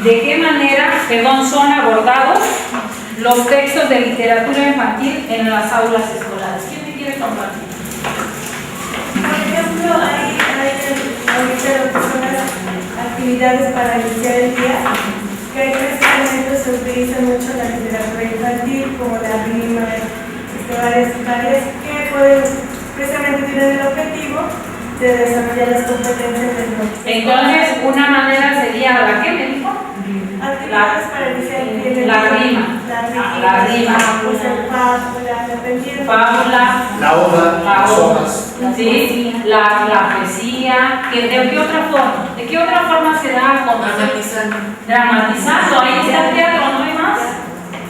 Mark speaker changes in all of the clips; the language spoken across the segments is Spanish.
Speaker 1: ¿De qué manera, son abordados los textos de literatura infantil en las aulas escolares? ¿Quién me quiere compartir?
Speaker 2: Por ejemplo, hay ahorita lo que son las actividades para iniciar el día, que en este momento se utiliza mucho la literatura infantil, como la rima, varias que pueden, precisamente tienen el objetivo de desarrollar las competencias del profesor.
Speaker 1: Entonces, una manera sería, ¿la qué me dijo?
Speaker 2: Actividades para iniciar el día.
Speaker 1: La rima. La rima.
Speaker 2: Pues el fábula, dependiendo.
Speaker 1: Fábula.
Speaker 3: La hoja, las hojas.
Speaker 1: Sí, la poesía. ¿De qué otra forma? ¿De qué otra forma se da a conocer? Dramatizando. Ahí está el teatro, ¿no hay más?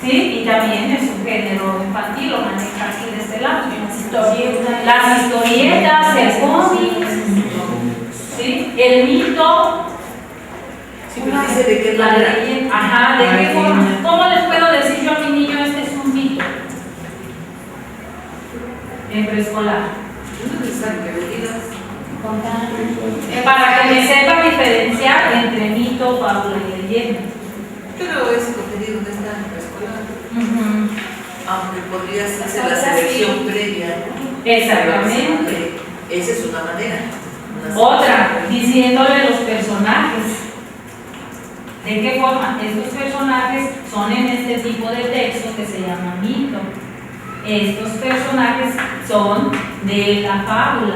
Speaker 1: Sí, y también es un género infantil, lo maneja aquí de este lado. Las historietas, el cómic, ¿sí? El mito.
Speaker 4: ¿De qué manera?
Speaker 1: Ajá, ¿de qué forma? ¿Cómo les puedo decir yo a mi niño este es un mito? En preescolar. Para que me sepa diferenciar entre mito, fábula y leyenda.
Speaker 4: Pero ese contenido no está en preescolar. Aunque podrías hacer la selección previa, ¿no?
Speaker 1: Exactamente.
Speaker 4: Esa es una manera.
Speaker 1: Otra, diciéndole los personajes. ¿De qué forma? Estos personajes son en este tipo de texto que se llama mito. Estos personajes son de la fábula.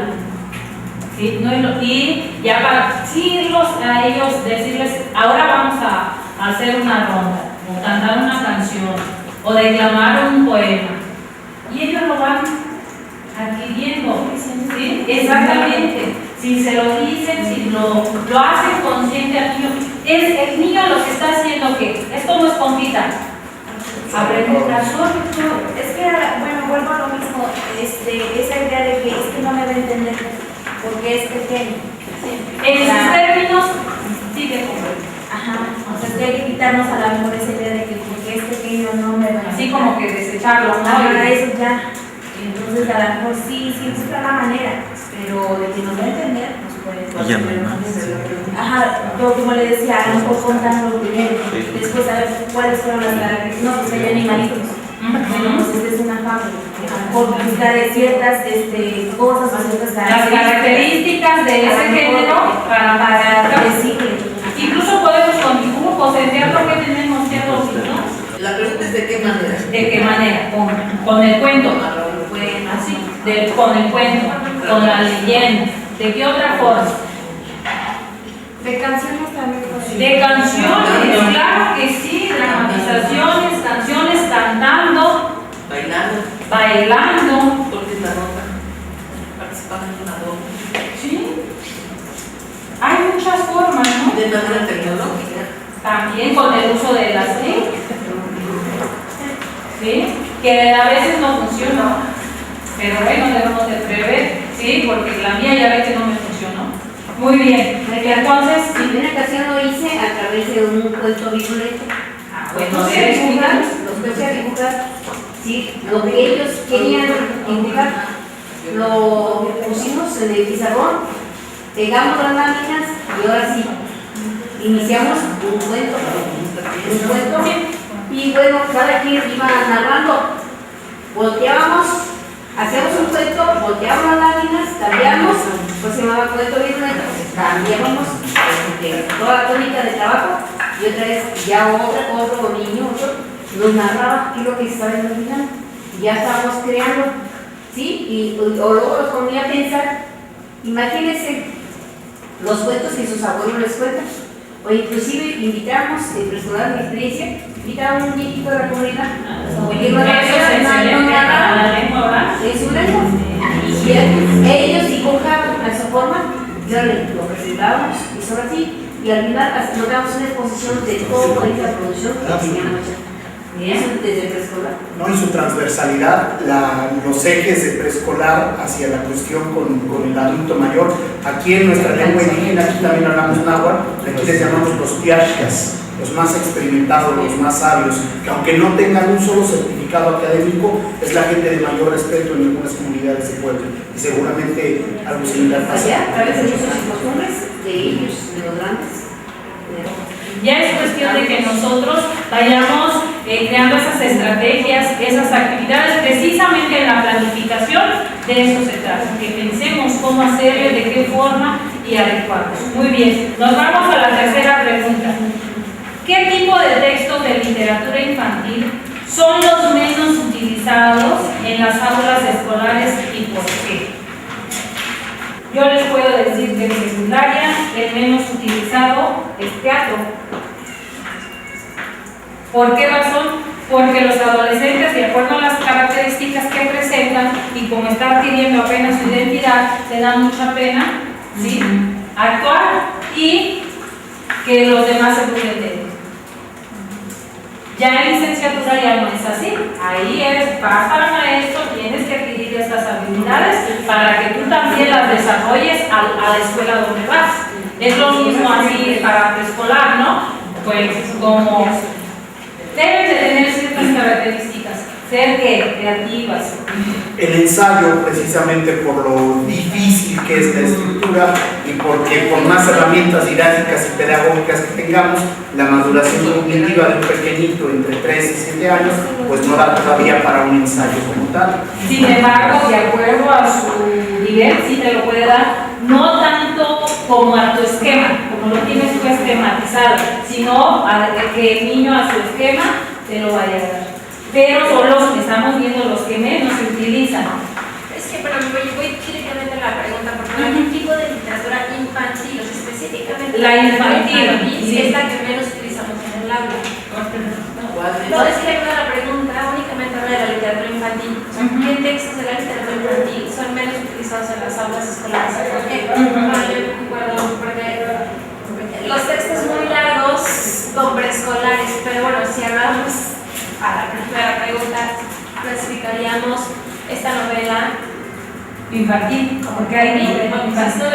Speaker 1: ¿Sí? Y ya para decirlos a ellos, decirles, ahora vamos a hacer una ronda, o cantar una canción, o declamar un poema. Y ellos lo van adquiriendo. ¿Sí? Exactamente. Si se lo dicen, si lo hacen consciente al niño, es el niño lo que está haciendo que esto no es compita. Aprendizaje.
Speaker 5: Es que, bueno, vuelvo a lo mismo, esa idea de que es que no me va a entender porque es pequeño.
Speaker 1: En sus términos, sí que comprendo.
Speaker 5: Ajá, o sea, es que hay que quitarnos a lo mejor esa idea de que porque es pequeño no me va a entender.
Speaker 1: Así como que desecharlo, ¿no?
Speaker 5: Ahora eso ya. Entonces, a lo mejor sí busca la manera, pero de que nos va a entender, nos puede.
Speaker 6: Ya no hay más.
Speaker 5: Ajá, yo como le decía, a lo mejor contando primero, después a ver cuáles fueron las características. No, pues hay animalitos. Bueno, pues esta es una fábula. Por buscar ciertas cosas o ciertas
Speaker 1: Las características de ese género
Speaker 5: para decirle.
Speaker 1: Incluso podemos con dibujos, el teatro que tenemos teatros, ¿no?
Speaker 4: La pregunta es ¿de qué manera?
Speaker 1: ¿De qué manera? Con el cuento. Así, con el cuento, con la leyenda. ¿De qué otra forma?
Speaker 2: De canciones también.
Speaker 1: De canciones, claro que sí, dramatizaciones, canciones, cantando, bailando.
Speaker 4: Porque es la nota. Participando en una nota.
Speaker 1: Sí. Hay muchas formas, ¿no?
Speaker 4: De manera tecnológica.
Speaker 1: También con el uso de las TIC. ¿Sí? Que a veces no funciona. Pero bueno, debemos de prever, ¿sí? Porque la mía ya ve que no me funcionó. Muy bien. Entonces,
Speaker 7: En una ocasión lo hice a través de un cuento violento.
Speaker 1: bueno,
Speaker 7: Los puse a dibujar, sí, lo que ellos querían dibujar, lo pusimos en el pizarrón, pegamos las láminas y ahora sí, iniciamos un cuento, y bueno, cada quien iba narrando, volteábamos, hacíamos un cuento, volteábamos las láminas, cambiamos, pues se llamaba cuento violento, cambiábamos toda la tónica de trabajo y otra vez ya otro niño, nos narraba qué es lo que estaba imaginando, ya estábamos creando, ¿sí? O luego los ponía a pensar, imagínense los cuentos que sus abuelos les cuentan, o inclusive invitamos, en personal de experiencia, invitamos a un niñito de la comunidad, que nos narraba en su lengua, y ellos dibujaban a su forma, ya lo presentábamos, y solo así, y al final nos damos una exposición de toda esta producción que teníamos hecha. Y eso desde preescolar.
Speaker 3: ¿No? Y su transversalidad, los ejes de preescolar hacia la cuestión con el adulto mayor. Aquí en nuestra lengua indígena, aquí también hablamos náhuatl, aquí les llamamos los tiashkas, los más experimentados, los más sabios, que aunque no tengan un solo certificado académico, es la gente de mayor respeto en algunas comunidades de pueblo. Y seguramente algo similar pasa.
Speaker 7: A través de usos y costumbres de ellos, de los grandes.
Speaker 1: Ya es cuestión de que nosotros vayamos creando esas estrategias, esas actividades, precisamente en la planificación. De eso se trata, que pensemos cómo hacerlo, de qué forma y adecuarnos. Muy bien, nos vamos a la tercera pregunta. ¿Qué tipo de textos de literatura infantil son los menos utilizados en las aulas escolares y por qué? Yo les puedo decir que en secundaria el menos utilizado es teatro. ¿Por qué razón? Porque los adolescentes, de acuerdo a las características que presentan y como están adquiriendo apenas su identidad, te da mucha pena, ¿sí?, actuar y que los demás se burlen de ellos. Ya en licenciatura ya no es así. Ahí es, vas al maestro, tienes que adquirir estas habilidades para que tú también las desarrolles a la escuela donde vas. Es lo mismo así para preescolar, ¿no? Pues como deben de tener ciertas características, ser creativas.
Speaker 3: El ensayo, precisamente por lo difícil que es la escritura y porque por más herramientas didácticas y pedagógicas que tengamos, la maduración cognitiva de un pequeñito entre 3 y 7 años, pues no da todavía para un ensayo como tal.
Speaker 1: Sin embargo, de acuerdo a su nivel, sí te lo puede dar, no tanto como a tu esquema, como lo tienes tú esquematizado, sino a que el niño a su esquema te lo vaya a dar. Pero son los que estamos viendo los que menos se utilizan.
Speaker 6: Es que, pero voy directamente a la pregunta, porque no hay un tipo de literatura infantil, o sea, específicamente
Speaker 1: La infantil, sí,
Speaker 6: es la que menos utilizamos en el aula. Entonces, si le hago la pregunta, únicamente habla de la literatura infantil. O sea, ¿qué textos de la literatura infantil son menos utilizados en las aulas escolares? ¿Por qué? Yo recuerdo, porque los textos muy largos con preescolares, pero bueno, si hablamos a la primera pregunta, clasificaríamos esta novela
Speaker 1: Infantil, porque hay niños.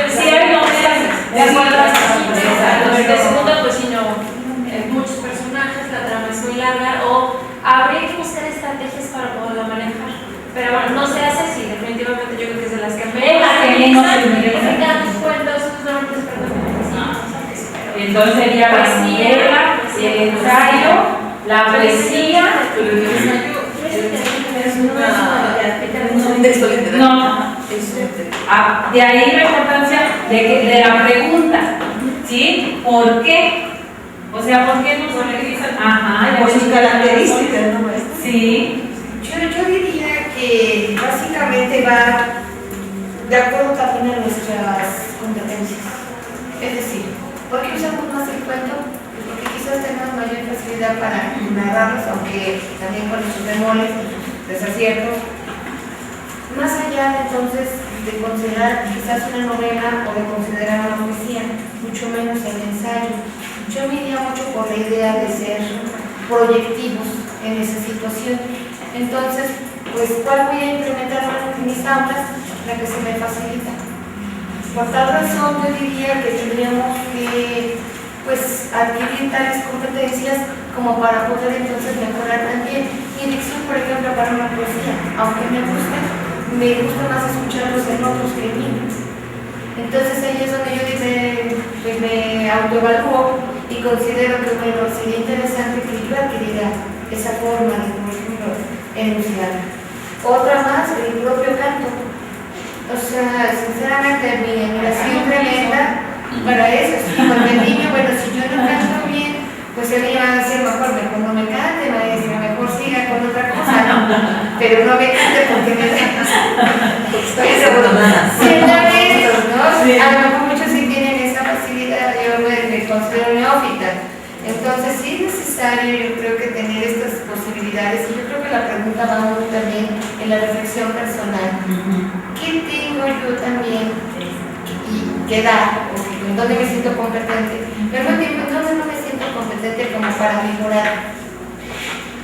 Speaker 6: sí hay novelas de acuerdo a los de segunda, pues si no, muchos personajes, la trama es muy larga, o habría que buscar estrategias para poderla manejar. Pero bueno, no se hace así, definitivamente yo creo que es de las que menos se utilizan. Cuentos, sus nombres, perdón.
Speaker 1: Entonces sería la novela, el ensayo, la poesía.
Speaker 4: Un texto literal.
Speaker 1: No. De ahí la importancia de la pregunta, ¿sí? ¿Por qué? O sea, ¿por qué nos utilizan? Ajá,
Speaker 2: Por sus características, ¿no?
Speaker 1: Sí.
Speaker 8: Yo diría que básicamente va de acuerdo también a nuestras competencias. Es decir, ¿por qué usamos más el cuento? Porque quizás tenemos mayor facilidad para narrarlos, aunque también con sus bemoles, desaciertos. Más allá entonces de considerar quizás una novela o de considerar una poesía, mucho menos el ensayo. Yo me iría mucho por la idea de ser proyectivos en esa situación. Entonces, pues, ¿cuál voy a implementar en mis aulas? La que se me facilita. Por tal razón, yo diría que tendríamos que, pues, adquirir tales competencias como para poder entonces mejorar también. Mi dicción, por ejemplo, para una poesía, aunque me gusta más escucharlos en otros que en mí. Entonces ahí es donde yo me autoevalúo y considero que, bueno, sería interesante que yo adquiriera esa forma de, por ejemplo, enunciar. Otra más, el propio canto. O sea, sinceramente, mi admiración tremenda para eso, sí, porque el niño, bueno, si yo no canto bien, pues él iba a decir mejor no me cante, maestra, mejor siga con otra cosa, ¿no? Pero no me cante porque me siendo honestos, ¿no? Sí. A lo mejor muchos sí tienen esa facilidad, yo me considero neófita. Entonces sí es necesario, yo creo que tener estas posibilidades, y yo creo que la pregunta va muy también en la reflexión personal. ¿Qué tengo yo también que dar? ¿En dónde me siento competente? Pero al mismo tiempo, ¿en dónde no me siento competente como para mejorar?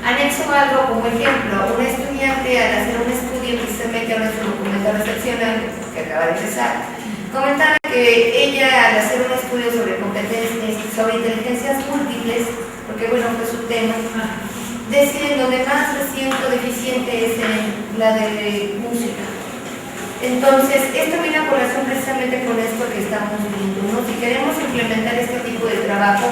Speaker 8: Anexo algo como ejemplo, un estudiante al hacer un estudio, precisamente ahora su documento recepcional, que acaba de empezar, comentaba que ella al hacer un estudio sobre competencias, sobre inteligencias múltiples, porque bueno, fue su tema, decía donde más me siento deficiente es en la de música. Entonces, esto viene a colación precisamente con esto que estamos viendo, ¿no? Si queremos implementar este tipo de trabajo,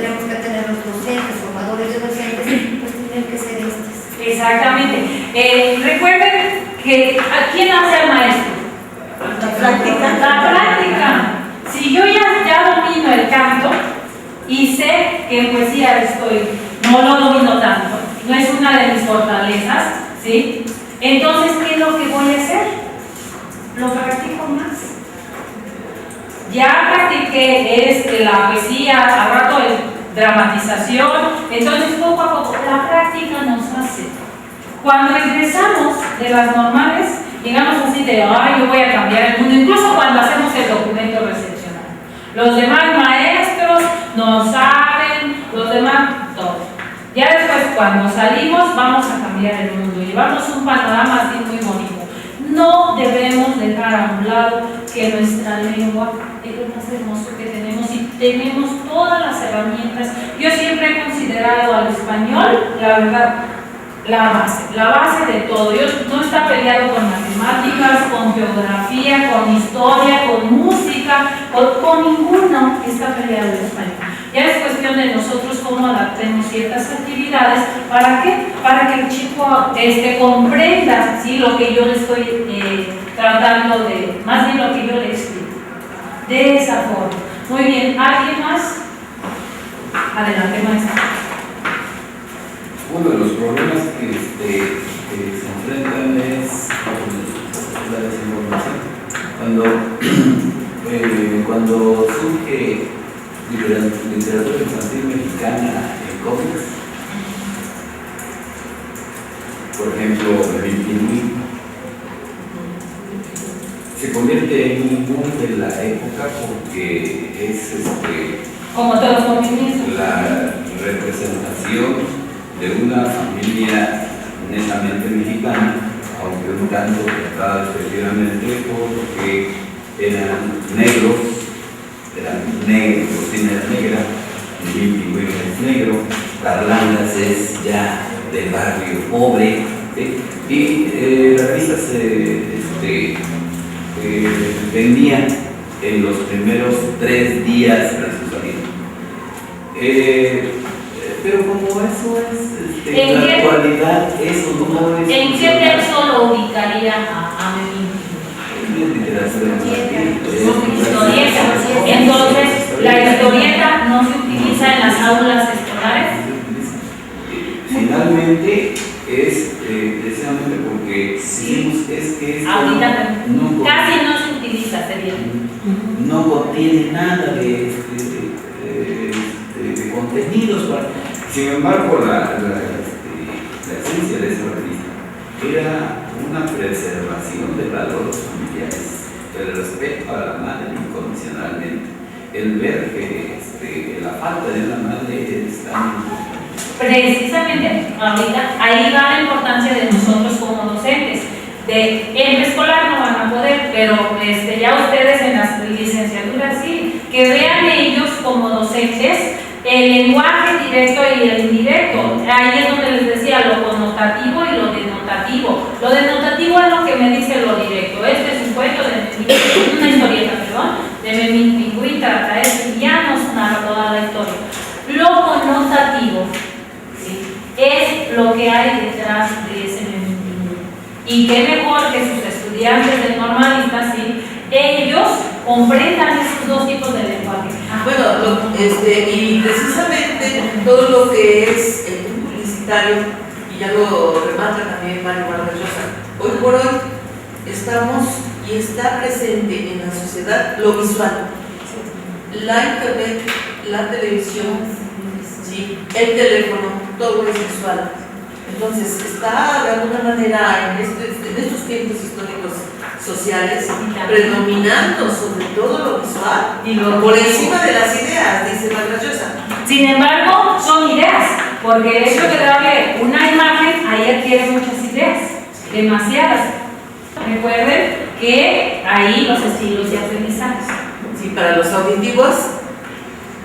Speaker 8: tendríamos que tener los docentes, formadores de docentes, pues tendrían que ser estos.
Speaker 1: Exactamente. Recuerden que ¿a quién hace al maestro?
Speaker 2: La práctica.
Speaker 1: La práctica. Si yo ya domino el canto y sé que en poesía no lo domino tanto, no es una de mis fortalezas, ¿sí? Entonces, ¿qué es lo que voy a hacer? Lo practico más. Ya practiqué la poesía, al rato dramatización, entonces poco a poco la práctica nos hace. Cuando egresamos de las normales, digamos así de, yo voy a cambiar el mundo, incluso cuando hacemos el documento recepcional. Los demás maestros no saben, los demás, todo. Ya después, cuando salimos, vamos a cambiar el mundo, llevamos un panorama así muy bonito. No debemos dejar a un lado que nuestra lengua es lo más hermoso que tenemos y tenemos todas las herramientas. Yo siempre he considerado al español, la verdad, la base de todo. Yo no está peleado con matemáticas, con geografía, con historia, con música, con ninguno está peleado el español. Ya es cuestión de nosotros cómo adaptemos ciertas actividades. ¿Para qué? Para que el chico comprenda, ¿sí?, lo que yo le estoy tratando de, más bien lo que yo le explico. De esa forma. Muy bien, ¿alguien más? Adelante, maestra.
Speaker 9: Uno de los problemas que se enfrentan es la desinformación. Cuando surge literatura infantil mexicana en cómics, por ejemplo, El Pingüino, se convierte en un boom de la época porque es
Speaker 1: como todos los movimientos,
Speaker 9: la representación de una familia netamente mexicana, aunque un tanto tratada despectivamente porque eran negros, Cocina es negra, El Pingüino es negro, Carlangas es ya del barrio pobre, ¿sí? Y la revista se vendía en los primeros 3 días de su salida. Pero como eso es, en la actualidad, eso no es...
Speaker 1: ¿En qué texto lo ubicaría a Memín? Historieta. Entonces, ¿la historieta no se utiliza en las aulas escolares?
Speaker 9: Finalmente, es precisamente porque
Speaker 1: ahorita
Speaker 9: no,
Speaker 1: casi no se utiliza, sería.
Speaker 9: No contiene nada de contenidos. Sin embargo, la esencia de esa revista era una preservación de valores familiares, el respeto a la madre incondicionalmente, el ver que la falta de una madre es tan importante.
Speaker 1: Precisamente, ahorita ahí va la importancia de nosotros como docentes. En preescolar no van a poder, pero ya ustedes en las licenciaturas sí, que vean ellos como docentes el lenguaje directo y el indirecto. Ahí es donde les decía lo connotativo y lo denotativo. Lo denotativo es lo que me dice lo directo. Este es un cuento de una historieta, de Memín Pingüín, trata esto y ya nos narra toda la historia. Lo connotativo, ¿sí?, es lo que hay detrás de ese Memín Pingüín. Y qué mejor que sus estudiantes de normalistas, ¿sí?, ellos comprendan esos dos tipos de lenguaje.
Speaker 4: Bueno, y precisamente todo lo que es el publicitario, y ya lo remata también Mario Vargas Llosa, hoy por hoy estamos y está presente en la sociedad lo visual, la internet, la televisión, ¿sí?, el teléfono, todo es visual. Entonces está de alguna manera en estos tiempos históricos sociales predominando sobre todo lo visual por encima de las ideas, dice Vargas Llosa.
Speaker 1: Sin embargo, son ideas, porque el hecho de darle una imagen ahí adquiere muchas ideas, demasiadas. Recuerden que ahí los estilos de aprendizaje.
Speaker 4: Sí, para los auditivos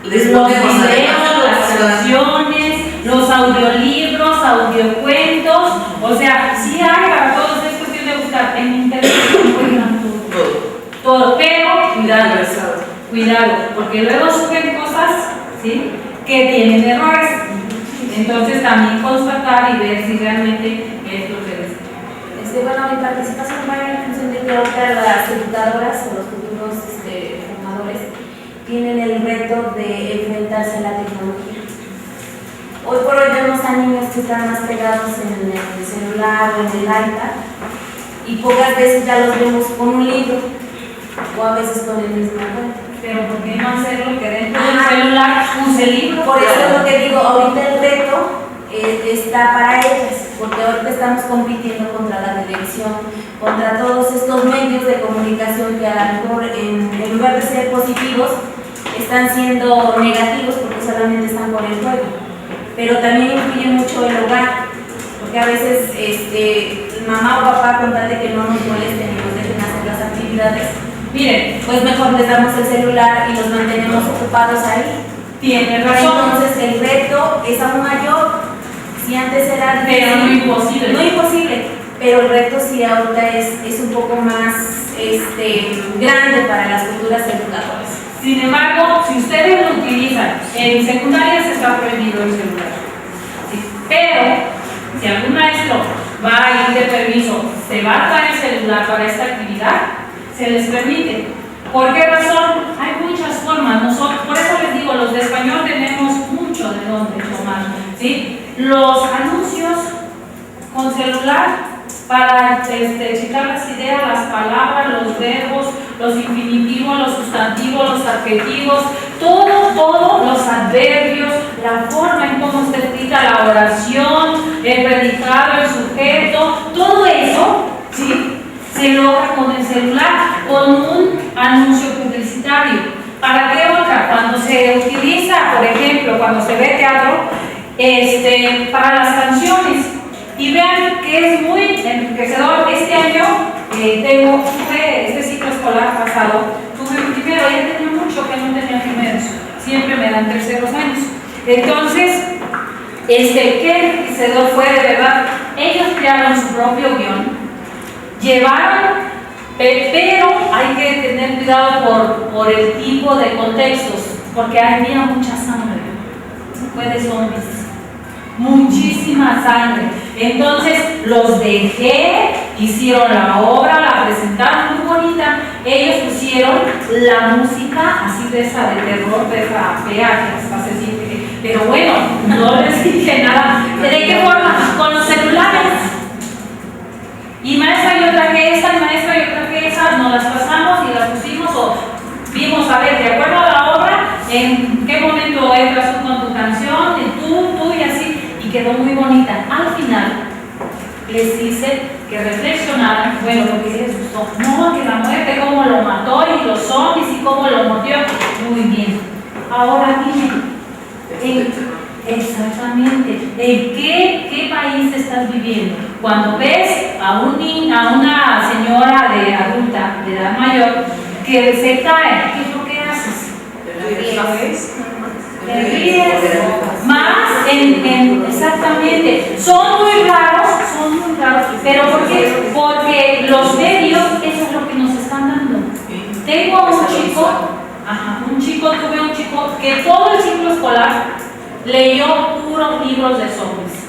Speaker 4: les
Speaker 1: los
Speaker 4: ponemos
Speaker 1: videos, las canciones, los audiolibros, audiocuentos, o sea, sí hay para todos, es cuestión de buscar en internet, encuentran todo, pero cuidado, porque luego suben cosas, ¿sí?, que tienen errores. Entonces también constatar y ver si realmente es lo que les...
Speaker 5: Bueno, mi participación va en función de que ahorita las educadoras o los futuros formadores tienen el reto de enfrentarse a la tecnología. Hoy por hoy vemos a niños que están más pegados en el celular o en el iPad y pocas veces ya los vemos con un libro o a veces con el mismo cuento.
Speaker 1: Pero ¿por qué no hacerlo que dentro del celular use el libro?
Speaker 5: Por eso es lo que digo, ahorita el reto está para ellas, porque ahorita estamos compitiendo contra la televisión, contra todos estos medios de comunicación que a lo mejor en lugar de ser positivos están siendo negativos porque solamente están por el juego. Pero también influye mucho el hogar, porque a veces mamá o papá con tal de que no nos molesten y nos dejen hacer las actividades, miren, pues mejor les damos el celular y los mantenemos ocupados ahí.
Speaker 1: Tiene razón.
Speaker 5: Entonces el reto es aún mayor. Si antes era difícil,
Speaker 1: pero no imposible.
Speaker 5: No imposible, pero el reto sí ahorita es un poco más grande para las futuras educadoras.
Speaker 1: Sin embargo, si ustedes lo utilizan, en secundaria se está prohibido el celular. ¿Sí? Pero, si algún maestro va a ir de permiso, se va a traer el celular para esta actividad, se les permite. ¿Por qué razón? Hay muchas formas. Nosotros, por eso les digo, los de español tenemos mucho de dónde tomar. ¿Sí? Los anuncios con celular para checar las ideas, las palabras, los verbos, los infinitivos, los sustantivos, los adjetivos, todo, los adverbios, la forma en cómo se explica la oración, el predicado, el sujeto, todo eso, ¿sí?, se logra con el celular, con un anuncio publicitario. ¿Para qué otra? Cuando se utiliza, por ejemplo, cuando se ve teatro, para las canciones. Y vean que es muy enriquecedor. Este año tuve este ciclo escolar pasado, tuve un primero, ya tenía mucho que no tenía primeros, siempre me dan terceros años. Entonces, qué enriquecedor fue de verdad. Ellos crearon su propio guión, llevaron, pero hay que tener cuidado por el tipo de contextos, porque había mucha sangre, fue de zombies. Muchísima sangre. Entonces los dejé, hicieron la obra, la presentaron muy bonita. Ellos pusieron la música así de esa de terror, de esa fea que hasta se siente. Pero bueno, no les dije nada. ¿De qué forma? Con los celulares. Y maestra, yo traje esa, y maestra, yo traje esa. Nos las pasamos y las pusimos o vimos, a ver, de acuerdo a la obra, en qué momento entras tú con tu canción, y tú y así. Y quedó muy bonita. Al final les hice que reflexionaran, bueno, lo que les gustó, no, que la muerte, cómo lo mató, y los zombies, y cómo lo movió. Muy bien. Ahora dime, exactamente, ¿en qué país estás viviendo? Cuando ves a una señora adulta, de edad mayor, que se cae, ¿qué es lo que haces? Te ríes. Más exactamente, son muy raros, pero ¿por qué? Porque los medios, eso es lo que nos están dando. Tengo a un chico, tuve un chico que todo el ciclo escolar leyó puros libros de zombies.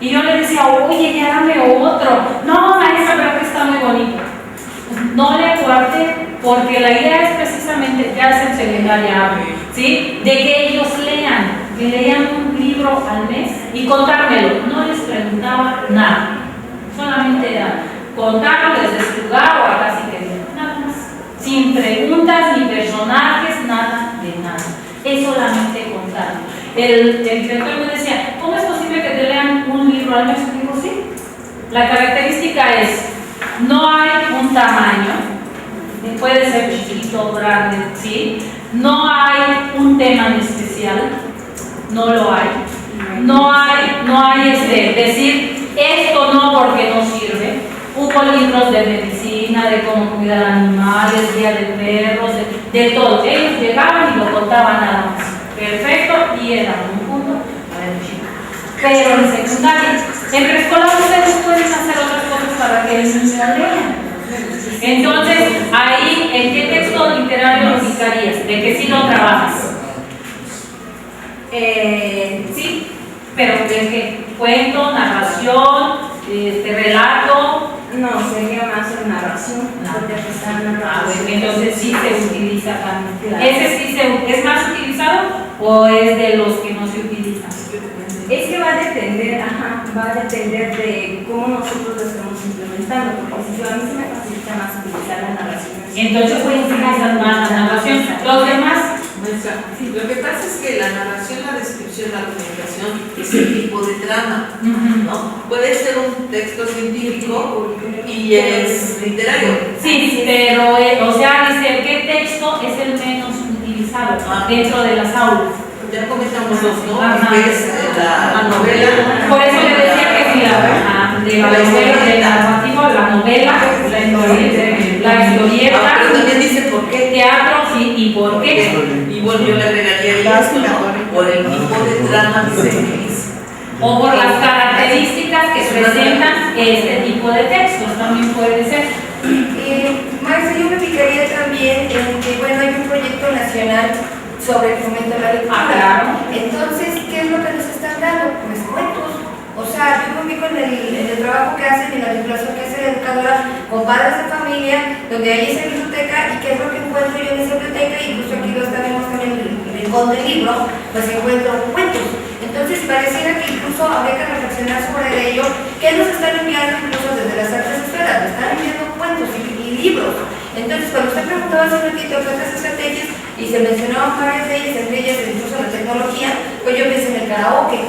Speaker 1: Y yo le decía, oye, ya dame otro. No, maestra, pero que está muy bonito. No le acuerde, porque la idea es precisamente, ya es en secundaria, ¿sí?, de que ellos lean un libro al mes y contármelo. No les preguntaba nada, solamente era contarlo desde su lugar o acá si querían, nada más, sin preguntas ni personajes, nada de nada, es solamente contarlo. El director me decía, ¿cómo es posible que te lean un libro al mes? Y digo, sí, la característica es, no hay un tamaño, puede ser chiquito, grande, ¿sí? No hay un tema en especial, no lo hay. No hay decir esto no porque no sirve. Hubo libros de medicina, de cómo cuidar animales, guía de perros, de todo. Ellos llegaban y lo contaban nada más. Perfecto, y era un punto para el chico. Pero en secundaria, en preescolar ustedes pueden hacer otras cosas para que el niño lean. Entonces, ahí, ¿en qué texto literario lo fijarías? ¿De que sí lo trabajas?
Speaker 5: Sí,
Speaker 1: Pero ¿de qué? ¿Cuento, narración, relato?
Speaker 5: no, sería más una narración, porque está narrando.
Speaker 1: Entonces sí se utiliza también.
Speaker 5: Claro.
Speaker 1: ¿Ese sí es más utilizado o es de los que no se utilizan?
Speaker 5: Es que va a depender, va a depender de cómo nosotros lo estamos implementando, porque si yo a mí se me facilita más utilizar la narración.
Speaker 1: Entonces voy a utilizar más la narración. Los demás,
Speaker 4: Maestra, lo que pasa es que la narración, la descripción, la argumentación es el tipo de trama, ¿no? Puede ser un texto científico y es literario.
Speaker 1: sí, pero, o sea, dice, ¿qué texto es el menos utilizado dentro de las aulas?
Speaker 4: Ya comentamos dos, ¿no?
Speaker 1: Ajá.
Speaker 4: Que es la novela.
Speaker 1: Por eso le decía que si la narrativa, la novela, la historieta,
Speaker 4: Pero también dice por qué.
Speaker 1: teatro, sí, y por qué.
Speaker 4: Y bueno, yo le agregaría esto, ¿no? Por el tipo de trama que se utiliza.
Speaker 1: O por las características que presentan este tipo de textos, también puede ser.
Speaker 8: Maestra, yo me fijaría también en que, bueno, hay un proyecto nacional sobre el fomento de la lectura.
Speaker 1: Claro.
Speaker 8: Entonces, ¿qué es lo que nos están dando? Pues cuentos. O sea, yo me ubico en el trabajo que hacen, en la vinculación que hace la educadora con padres de familia, donde hay esa biblioteca, y qué es lo que encuentro yo en esa biblioteca, incluso aquí lo estaremos también en el rincón del libro, pues encuentro cuentos. Entonces, pareciera que incluso habría que reflexionar sobre ello, que nos están enviando incluso desde las artes esferas, nos están enviando cuentos y libros. Entonces, cuando usted preguntaba hace un ratito qué otras estrategias, y se mencionaban varias de ellas, entre ellas incluso la tecnología, pues yo pensé en el karaoke,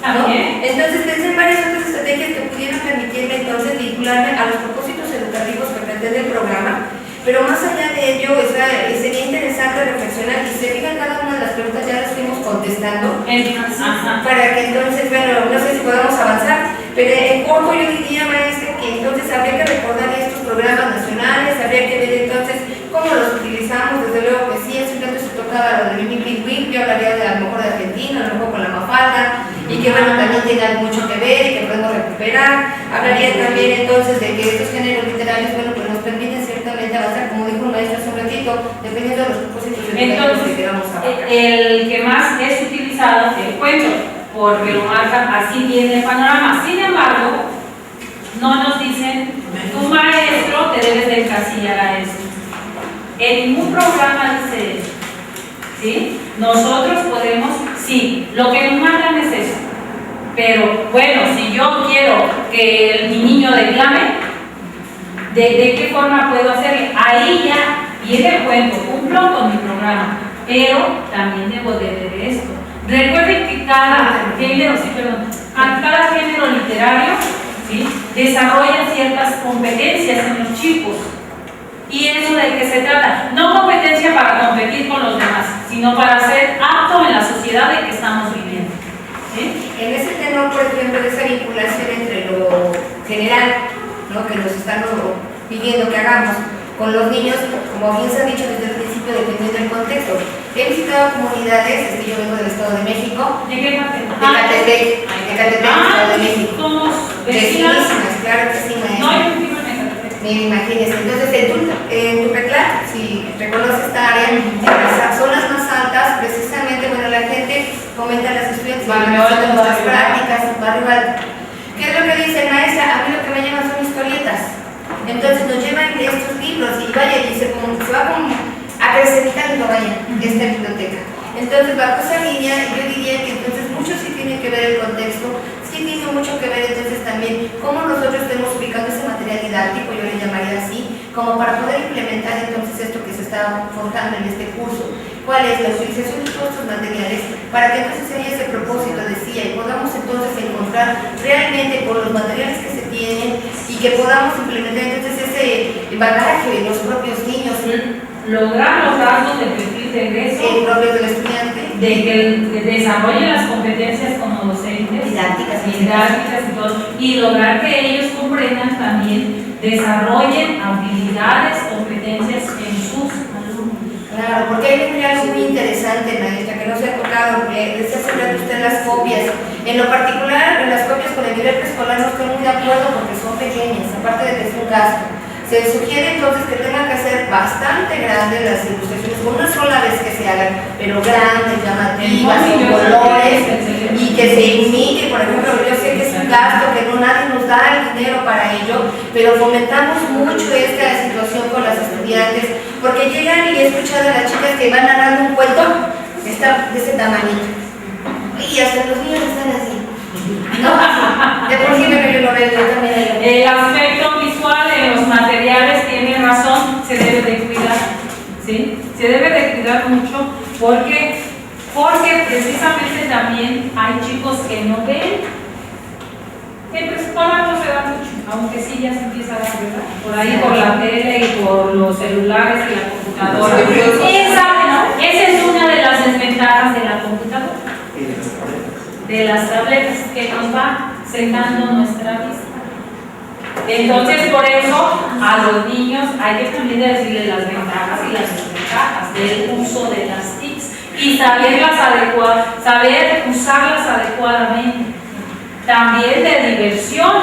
Speaker 8: ¿no? Entonces pensé en varias otras estrategias que pudieran permitirme entonces vincularme a los propósitos educativos que pretende el programa, pero más allá de ello sería interesante reflexionar y se fijan cada una de las preguntas, ya las fuimos contestando, para que entonces, bueno, no sé si podamos avanzar, pero en corto yo diría, maestra, que entonces habría que recordar estos programas nacionales, habría que ver entonces cómo los utilizamos. Desde luego que sí, en su momento se tocaba lo de Mimi Wing, yo hablaría de a lo mejor de Argentina, a lo mejor con la Mafalda, y que bueno, también tengan mucho que ver y que podemos recuperar. Hablaría también entonces de que estos géneros literarios, bueno, pues nos permiten ciertamente avanzar, como dijo el maestro hace un ratito, dependiendo de los propósitos educativos que queramos abarcar.
Speaker 1: El que más es utilizado, el cuento, porque lo marcan así bien el panorama. Sin embargo, no nos dicen, tu maestro te debes de encasillar a eso. En ningún programa dice eso, ¿sí? Nosotros podemos, sí, lo que nos mandan es eso. Pero bueno, si yo quiero que mi niño declame, ¿de qué forma puedo hacerlo? Ahí ya viene el cuento, cumplo con mi programa, pero también debo de ver esto. Recuerden que cada género, cada género literario, ¿sí?, desarrolla ciertas competencias en los chicos. Y eso de que se trata, no competencia para competir con los demás, sino para ser apto en la sociedad de que estamos viviendo. ¿Sí?
Speaker 8: En ese tenor, por ejemplo, de esa vinculación entre lo general, ¿no?, que nos están pidiendo que hagamos con los niños, como bien se ha dicho desde el principio, dependiendo del contexto. He visitado comunidades, yo vengo del Estado de México,
Speaker 1: ¿De qué parte?
Speaker 8: de Catepec, Estado de México.
Speaker 1: Somos vecinas.
Speaker 8: Vecinísimas, claro que sí, maestra.
Speaker 1: No, yo vivo en Catepec.
Speaker 8: Imagínense, entonces en Tupetla, si reconoce esta área, en las zonas más altas, precisamente, bueno, la gente comenta a las estudiantes en las prácticas, barrio alto. ¿Qué es lo que dice maestra? A mí lo que me llaman son historietas. Entonces nos llevan estos libros y vaya, y se va como acrecentando, vaya, esta biblioteca. Entonces, bajo esa línea, yo diría que entonces mucho sí tiene que ver el contexto, sí tiene mucho que ver entonces también cómo nosotros estemos ubicando ese material didáctico, yo le llamaría así, como para poder implementar entonces esto que se está forjando en este curso. ¿Cuál es la utilización de todos estos materiales? Para que entonces haya ese propósito, decía, y podamos entonces encontrar realmente con los materiales que se tienen y que podamos implementar entonces ese bagaje de los propios niños.
Speaker 1: Lograr los rasgos de perfil de egreso,
Speaker 8: propios del estudiante,
Speaker 1: de que desarrolle las competencias como docentes,
Speaker 8: didácticas
Speaker 1: y todo, y lograr que ellos comprendan también, desarrollen habilidades, competencias en sus alumnos.
Speaker 8: Claro, porque hay algo muy interesante, maestra, que no se ha tocado. Decía hace rato usted las copias. En lo particular, en las copias con el nivel preescolar no estoy muy de acuerdo porque son pequeñas, aparte de que es un gasto. Se sugiere entonces que tengan que ser bastante grandes las ilustraciones, una sola vez que se hagan, pero grandes, llamativas, con colores, y que se imite. Por ejemplo, yo sé que es un gasto, que no nadie nos da el dinero para ello, pero fomentamos mucho esta situación con las estudiantes, porque llegan y he escuchado a las chicas que van narrando un cuento de ese tamañito, y hasta los niños están así. No, de por sí me veo lo yo también.
Speaker 1: El aspecto visual de los materiales tiene razón, se debe de cuidar, ¿sí? Se debe de cuidar mucho porque precisamente también hay chicos que no ven. En preescolar no se da mucho, aunque sí ya se empieza a dar, ¿verdad? Por ahí, por la tele y por los celulares y la computadora. Esa es una de las desventajas de la computadora. De las tabletas que nos va secando nuestra vista. Entonces, por eso a los niños hay que también decirles las ventajas y las desventajas del uso de las TICs y saber usarlas adecuadamente. También de diversión,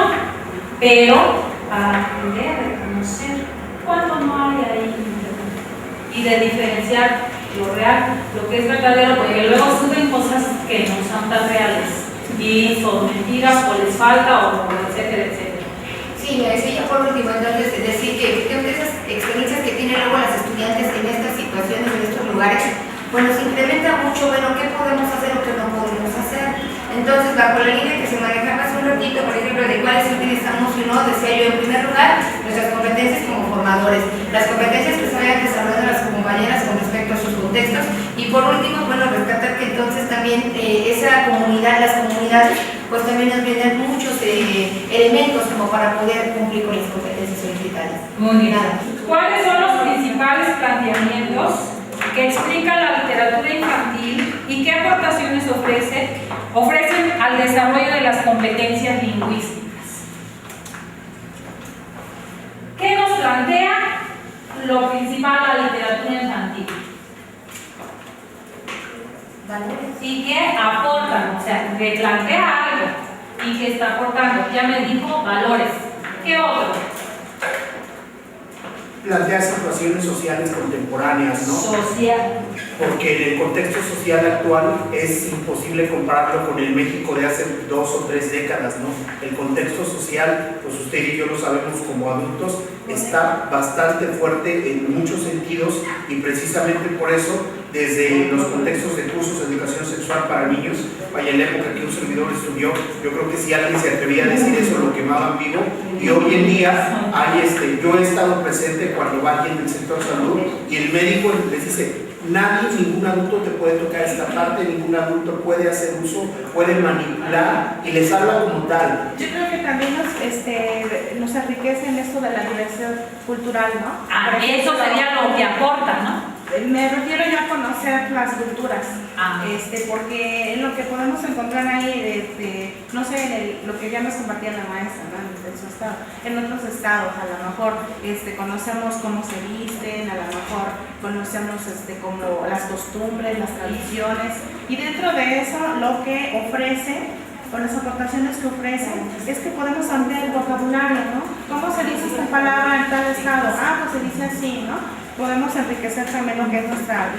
Speaker 1: pero para aprender a reconocer cuánto no hay ahí y de diferenciar lo real, lo que es verdadero, porque luego suben cosas que no son tan reales y son mentiras o les falta o etcétera, etcétera.
Speaker 8: Sí, me decía por último, entonces, decir que esas experiencias que tienen luego las estudiantes en estas situaciones, en estos lugares, bueno, se incrementa mucho, bueno, ¿qué podemos hacer o qué no podemos hacer? Entonces, bajo la línea que se manejaba hace un ratito, por ejemplo, de cuáles utilizamos y no, decía yo en primer lugar, nuestras competencias como formadores, las competencias que se vayan desarrollando las compañeras con respecto a sus contextos, y por último, bueno, rescatar que entonces también esa comunidad, las comunidades, pues también nos brindan muchos elementos como para poder cumplir con las competencias solicitadas.
Speaker 1: Muy bien. ¿Cuáles son los principales planteamientos que explica la literatura infantil y qué aportaciones ofrecen al desarrollo de las competencias lingüísticas? ¿Qué nos plantea lo principal la literatura infantil? ¿Y qué aportan? O sea, que plantea algo y que está aportando. Ya me dijo valores. ¿Qué otro?
Speaker 3: Plantea situaciones sociales contemporáneas, ¿no?
Speaker 1: Social.
Speaker 3: Porque en el contexto social actual es imposible compararlo con el México de hace 2 o 3 décadas, ¿no? El contexto social, pues usted y yo lo sabemos como adultos, está bastante fuerte en muchos sentidos y precisamente por eso, desde los contextos de cursos de educación sexual para niños, vaya, en la época que un servidor estudió, yo creo que si alguien se atrevía a decir eso lo quemaban vivo, y hoy en día hay yo he estado presente cuando va alguien del sector salud y el médico les dice: nadie, ningún adulto te puede tocar esta parte, ningún adulto puede hacer uso, puede manipular, y les habla como tal.
Speaker 5: Yo creo que también nos enriquece en esto de la diversidad cultural, ¿no?
Speaker 1: Eso sería lo que aporta, ¿no?
Speaker 5: Me refiero yo a conocer las culturas, porque en lo que podemos encontrar ahí, no sé, lo que ya nos compartía la maestra, ¿no? En su estado, en otros estados a lo mejor conocemos cómo se visten, a lo mejor conocemos como las costumbres, las tradiciones, y dentro de eso lo que ofrece, con las aportaciones que ofrecen, es que podemos ampliar el vocabulario, ¿no? ¿Cómo se dice esta palabra en tal estado? Pues se dice así, ¿no? Podemos enriquecer también lo que es nuestra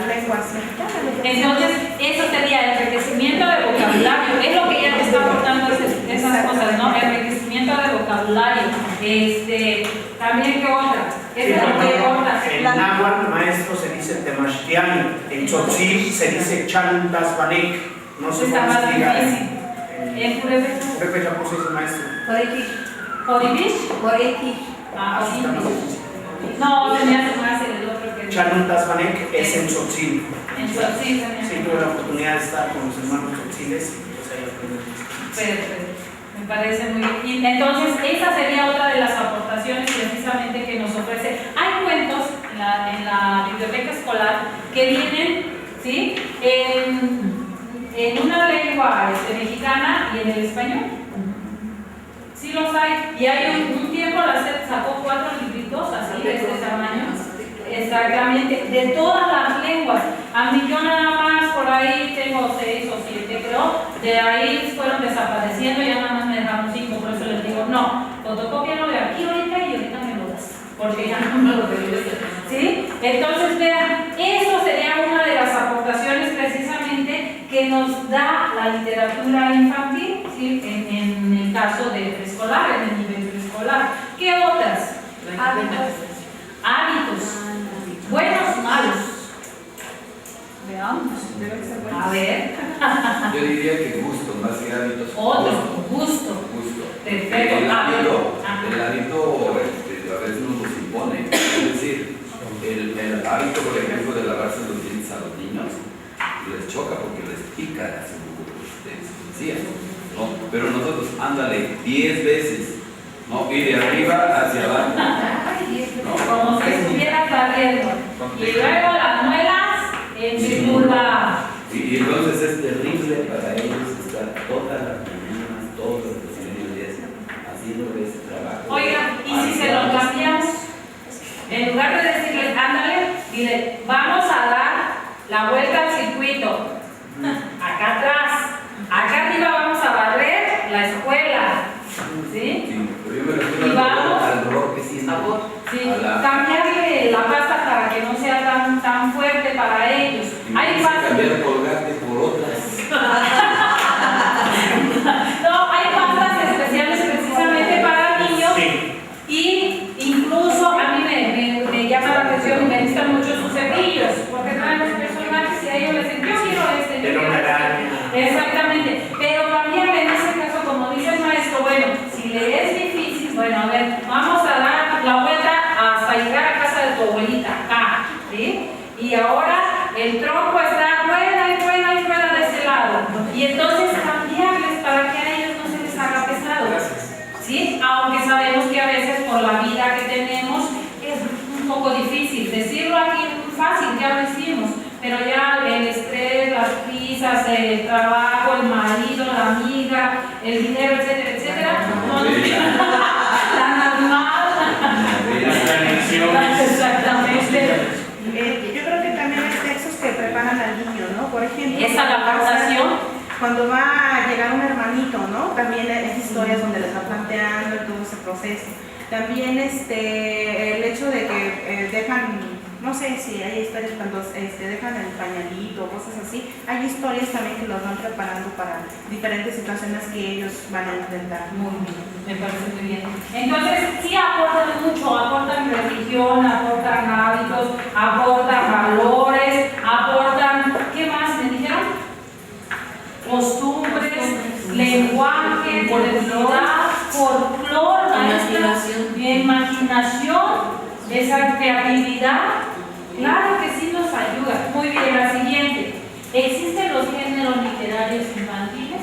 Speaker 5: lengua mexicana.
Speaker 1: Entonces, eso sería el enriquecimiento de vocabulario, es lo que ya te está aportando esas cosas, ¿no? Enriquecimiento de vocabulario. También, ¿qué otra? Eso es lo que aporta.
Speaker 3: En náhuatl, maestro, se dice temachtiani, en tzotzil se dice chantasbanek, no sé cómo se diga.
Speaker 1: ¿En purépecha?
Speaker 3: Purépecha, ¿cómo se dice, maestro?
Speaker 1: ¿Poribish?
Speaker 7: Poribish.
Speaker 1: No, tenía que más el otro que...
Speaker 3: Chantasbanek es en tzotzil.
Speaker 1: En tzotzil también.
Speaker 3: Sí, tuve la oportunidad de estar con los hermanos tzotziles y pues ahí aprendí.
Speaker 1: Perfecto, me parece muy bien. Y entonces, esa sería otra de las aportaciones precisamente que nos ofrece. Hay cuentos en la biblioteca escolar que vienen, ¿sí? En una lengua mexicana y en el español. Sí los hay. Y hay un tiempo la SEP sacó 4 libritos así de este tamaño. Exactamente, de todas las lenguas. A mí yo nada más por ahí tengo 6 o 7 creo. De ahí fueron desapareciendo, ya nada más me dejaron 5, por eso les digo, no, fotocópialo de aquí ahorita y ahorita me lo das. porque ya no me lo reviso. ¿Sí? Entonces, vean, eso sería una de las aportaciones precisamente que nos da la literatura infantil, ¿sí? En el caso de preescolar, en el nivel preescolar. ¿Qué otras? Hábitos. Buenos o malos. Veamos, deben ser buenos. A ver.
Speaker 9: Yo diría que gusto, más que hábitos.
Speaker 1: Otro, gusto. Perfecto.
Speaker 9: El hábito a veces nos los impone. Es decir, el hábito, por ejemplo, de lavarse los dientes a los niños les choca porque les pica su encía, ¿no? Pero nosotros, ándale 10 veces, ¿no? Y de arriba hacia abajo, ¿no?
Speaker 1: Como si estuvieras barriendo. Y luego las muelas en su curva.
Speaker 9: Y entonces es terrible para ellos estar todas las mañanas, todos los mediodías haciendo ese trabajo.
Speaker 1: Oigan, ¿y si se lo cambiamos? En lugar de decirles, ándale, dile, vamos a dar la vuelta al circuito. Acá atrás. Acá arriba vamos a barrer la escuela. ¿Sí?
Speaker 9: Sí, pero yo me refiero
Speaker 1: Y vamos
Speaker 9: al dolor que sienten.
Speaker 1: Sí, cambiarle la pasta para que no sea tan fuerte para ellos. Hay pastas.
Speaker 9: Cambiar colgate por otras.
Speaker 1: No, hay pastas especiales precisamente para niños.
Speaker 3: Sí.
Speaker 1: Y incluso a mí me llama la atención y me gustan mucho sus cepillos, porque traen los personajes y a ellos les dicen, yo quiero este, yo quiero este. Exactamente. Pero también en ese caso, como dice el maestro, bueno, si le es difícil, bueno, a ver, vamos a dar la vuelta hasta llegar a casa de tu abuelita, acá, ¿sí? Y ahora el tronco está rueda y rueda y rueda de ese lado. Y entonces cambiarles para que a ellos no se les haga pesado. ¿Sí? Aunque sabemos que a veces por la vida que tenemos es un poco difícil. Decirlo aquí es muy fácil, ya lo hicimos, pero ya el estrés, las prisas, el trabajo, el marido, la amiga, el dinero, etcétera, etcétera, no la normal. Exactamente.
Speaker 10: Yo creo que también hay textos que preparan al niño, ¿no? Por ejemplo,
Speaker 1: Esa es la adaptación.
Speaker 10: cuando va a llegar un hermanito, ¿no? También es historias donde les va planteando todo ese proceso. También el hecho de que dejan, no sé si hay historias cuando dejan el pañalito, cosas así. Hay historias también que los van preparando para diferentes situaciones que ellos van a enfrentar.
Speaker 1: Muy bien, me parece muy bien. Entonces, sí aportan mucho, aportan religión, aportan hábitos, aportan valores, aportan, ¿qué más me dijeron? Costumbres, lenguaje, modernidad, folclore, imaginación, esa creatividad. Claro que sí nos ayuda. Muy bien, la siguiente. ¿Existen los géneros literarios infantiles?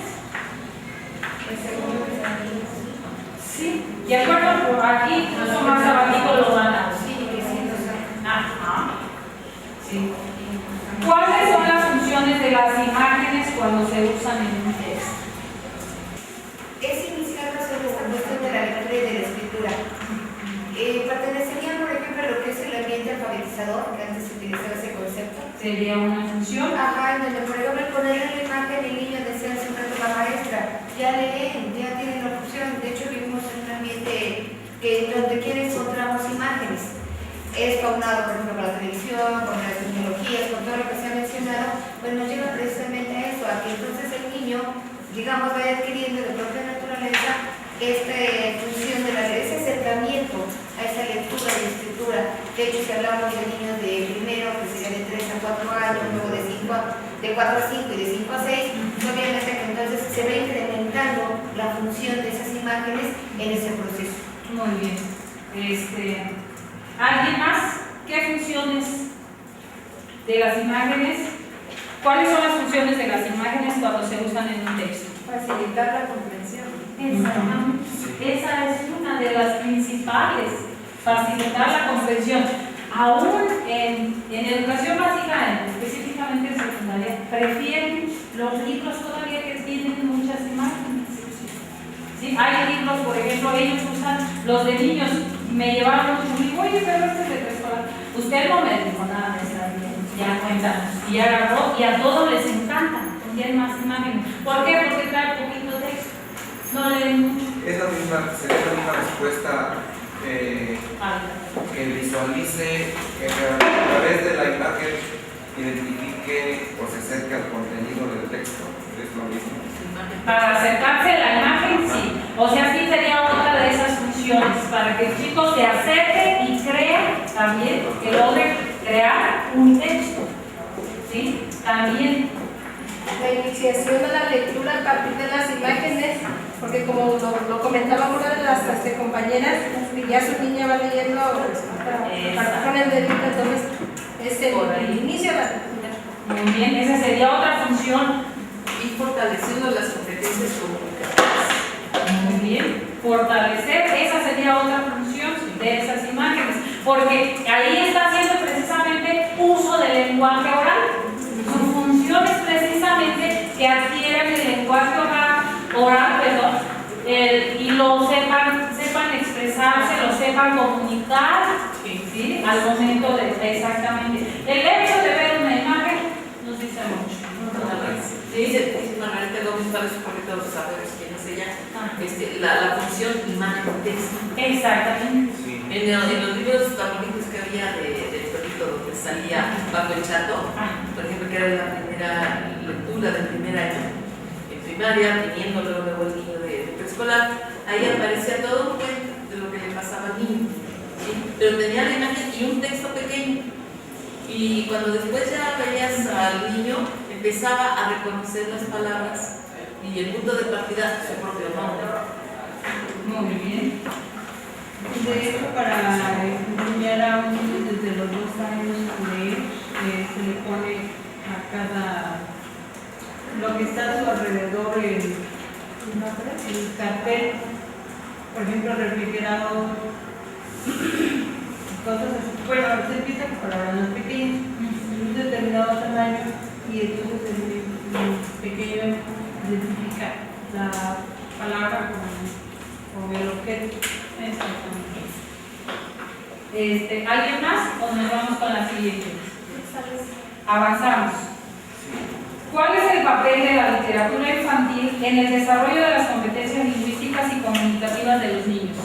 Speaker 1: Sí, de acuerdo, aquí incluso más abajito lo van a decir. Ajá. Sí. ¿Cuáles son las funciones de las imágenes cuando se usan en un texto?
Speaker 8: Es iniciarnos en esta cuestión de la lectura y de la escritura. Pertenecería, por ejemplo, a lo que es el ambiente alfabetizador, que antes se utilizaba ese concepto.
Speaker 1: Sería una función.
Speaker 8: Ajá, en donde, por ejemplo, ponerle la imagen, el niño desea siempre con la maestra, ya leen, ya tienen la opción. De hecho, vivimos en un ambiente donde quiera encontramos imágenes. Es caunado, por ejemplo, con la televisión, con las tecnologías, con todo lo que se ha mencionado, pues nos lleva precisamente a eso, a que entonces el niño, digamos, vaya adquiriendo de propia naturaleza esta función de ese acercamiento a esa lectura y escritura. De hecho, si hablamos de niños de primero, que sería de 3 a 4 años, luego de 4 a 5 y de 5 a 6, obviamente que entonces se va incrementando la función de esas imágenes en ese proceso.
Speaker 1: Muy bien. ¿Alguien más? ¿Qué funciones de las imágenes? ¿Cuáles son las funciones de las imágenes cuando se usan en un texto?
Speaker 2: Facilitar la comprensión.
Speaker 1: Exactamente. Esa es una de las principales. Facilitar la comprensión. Aún en educación básica, específicamente en secundaria, prefieren los libros todavía que tienen muchas imágenes. ¿Sí? Hay libros, por ejemplo, ellos usan los de niños. Me llevaron mucho y digo, oye, pero este es de preescolar. Usted no me dijo nada de esa vida. Ya cuéntanos. Y agarró, y a todos les encanta. Tienen más imágenes. ¿Por qué? Porque trae poquito texto. No leen mucho.
Speaker 11: Sería la misma respuesta que visualice, que a través de la imagen identifique o se acerque al contenido del texto. ¿Es lo mismo?
Speaker 1: Para acercarse a la imagen, sí. O sea, sí sería otra de esas funciones, para que el chico se acerque y cree también, que logre crear un texto. ¿Sí? También.
Speaker 6: La iniciación de la lectura a partir de las imágenes, porque como lo comentaba una de las compañeras, que ya su niña va leyendo con el dedito, entonces es el inicio de la lectura.
Speaker 1: Muy bien, esa sería otra función.
Speaker 4: Y fortaleciendo las competencias comunicativas.
Speaker 1: Muy bien, fortalecer, esa sería otra función de esas imágenes, porque ahí está haciendo precisamente uso del lenguaje oral. Su función es precisamente que adquieran el lenguaje oral, y lo sepan expresarse, lo sepan comunicar, ¿sí? Al momento de exactamente. El hecho de ver una imagen nos dice mucho.
Speaker 4: Dice Margarita Gómez, para su poquito los saberes quién es ella, la función imagen-texto.
Speaker 1: Exactamente.
Speaker 11: Sí.
Speaker 4: En los libros tan bonitos que había del perrito donde salía Paco el Chato, por ejemplo, que era la primera lectura del primer año en primaria, teniendo luego el niño de preescolar, ahí aparecía todo un cuento de lo que le pasaba al niño, ¿sí? Pero tenía la imagen y un texto pequeño. Y cuando después ya veías al niño, empezaba a reconocer las palabras y el punto de partida su propio nombre.
Speaker 1: Muy bien.
Speaker 12: De hecho, para enseñar a un niño desde los 2 años a leer, se le pone a cada lo que está a su alrededor el cartel, por ejemplo, refrigerador, cosas así. Bueno, se empieza por ahora los pequeños, un determinado tamaño, y entonces el pequeño identifica la palabra con el objeto. Exactamente. ¿Alguien más o nos vamos con la siguiente? Avanzamos. ¿Cuál es el papel de la literatura infantil en el desarrollo de las competencias lingüísticas y comunicativas de los niños?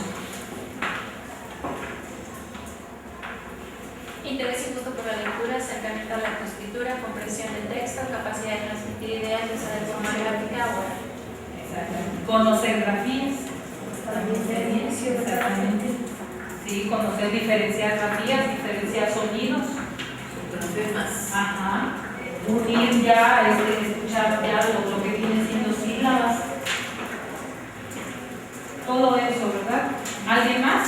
Speaker 6: Interés y gusto por la lectura, acercamiento a la escritura, comprensión del texto, capacidad de transmitir ideas, de saber forma gráfica o oral.
Speaker 1: Exactamente. Conocer grafías. Exactamente. Sí, conocer, diferenciar grafías, diferenciar sonidos.
Speaker 4: Temas.
Speaker 1: Ajá. Unir ya, escuchar ya lo que viene siendo sílabas. Todo eso, ¿verdad? ¿Alguien más?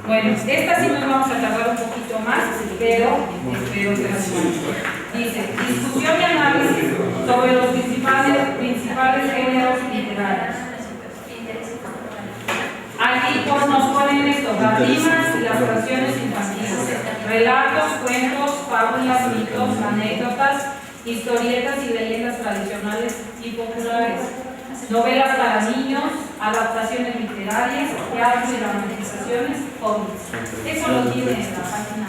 Speaker 1: Bueno, esta sí nos vamos a tardar un poquito más, pero espero que las dice, discusión y análisis sobre los principales géneros literarios. Aquí pues, nos ponen esto, las rimas y las oraciones infantiles, relatos, cuentos, fábulas, mitos, anécdotas, historietas y leyendas tradicionales y populares, novelas para niños, adaptaciones literarias, teatro y dramatizaciones, cómics. Eso lo tiene en la página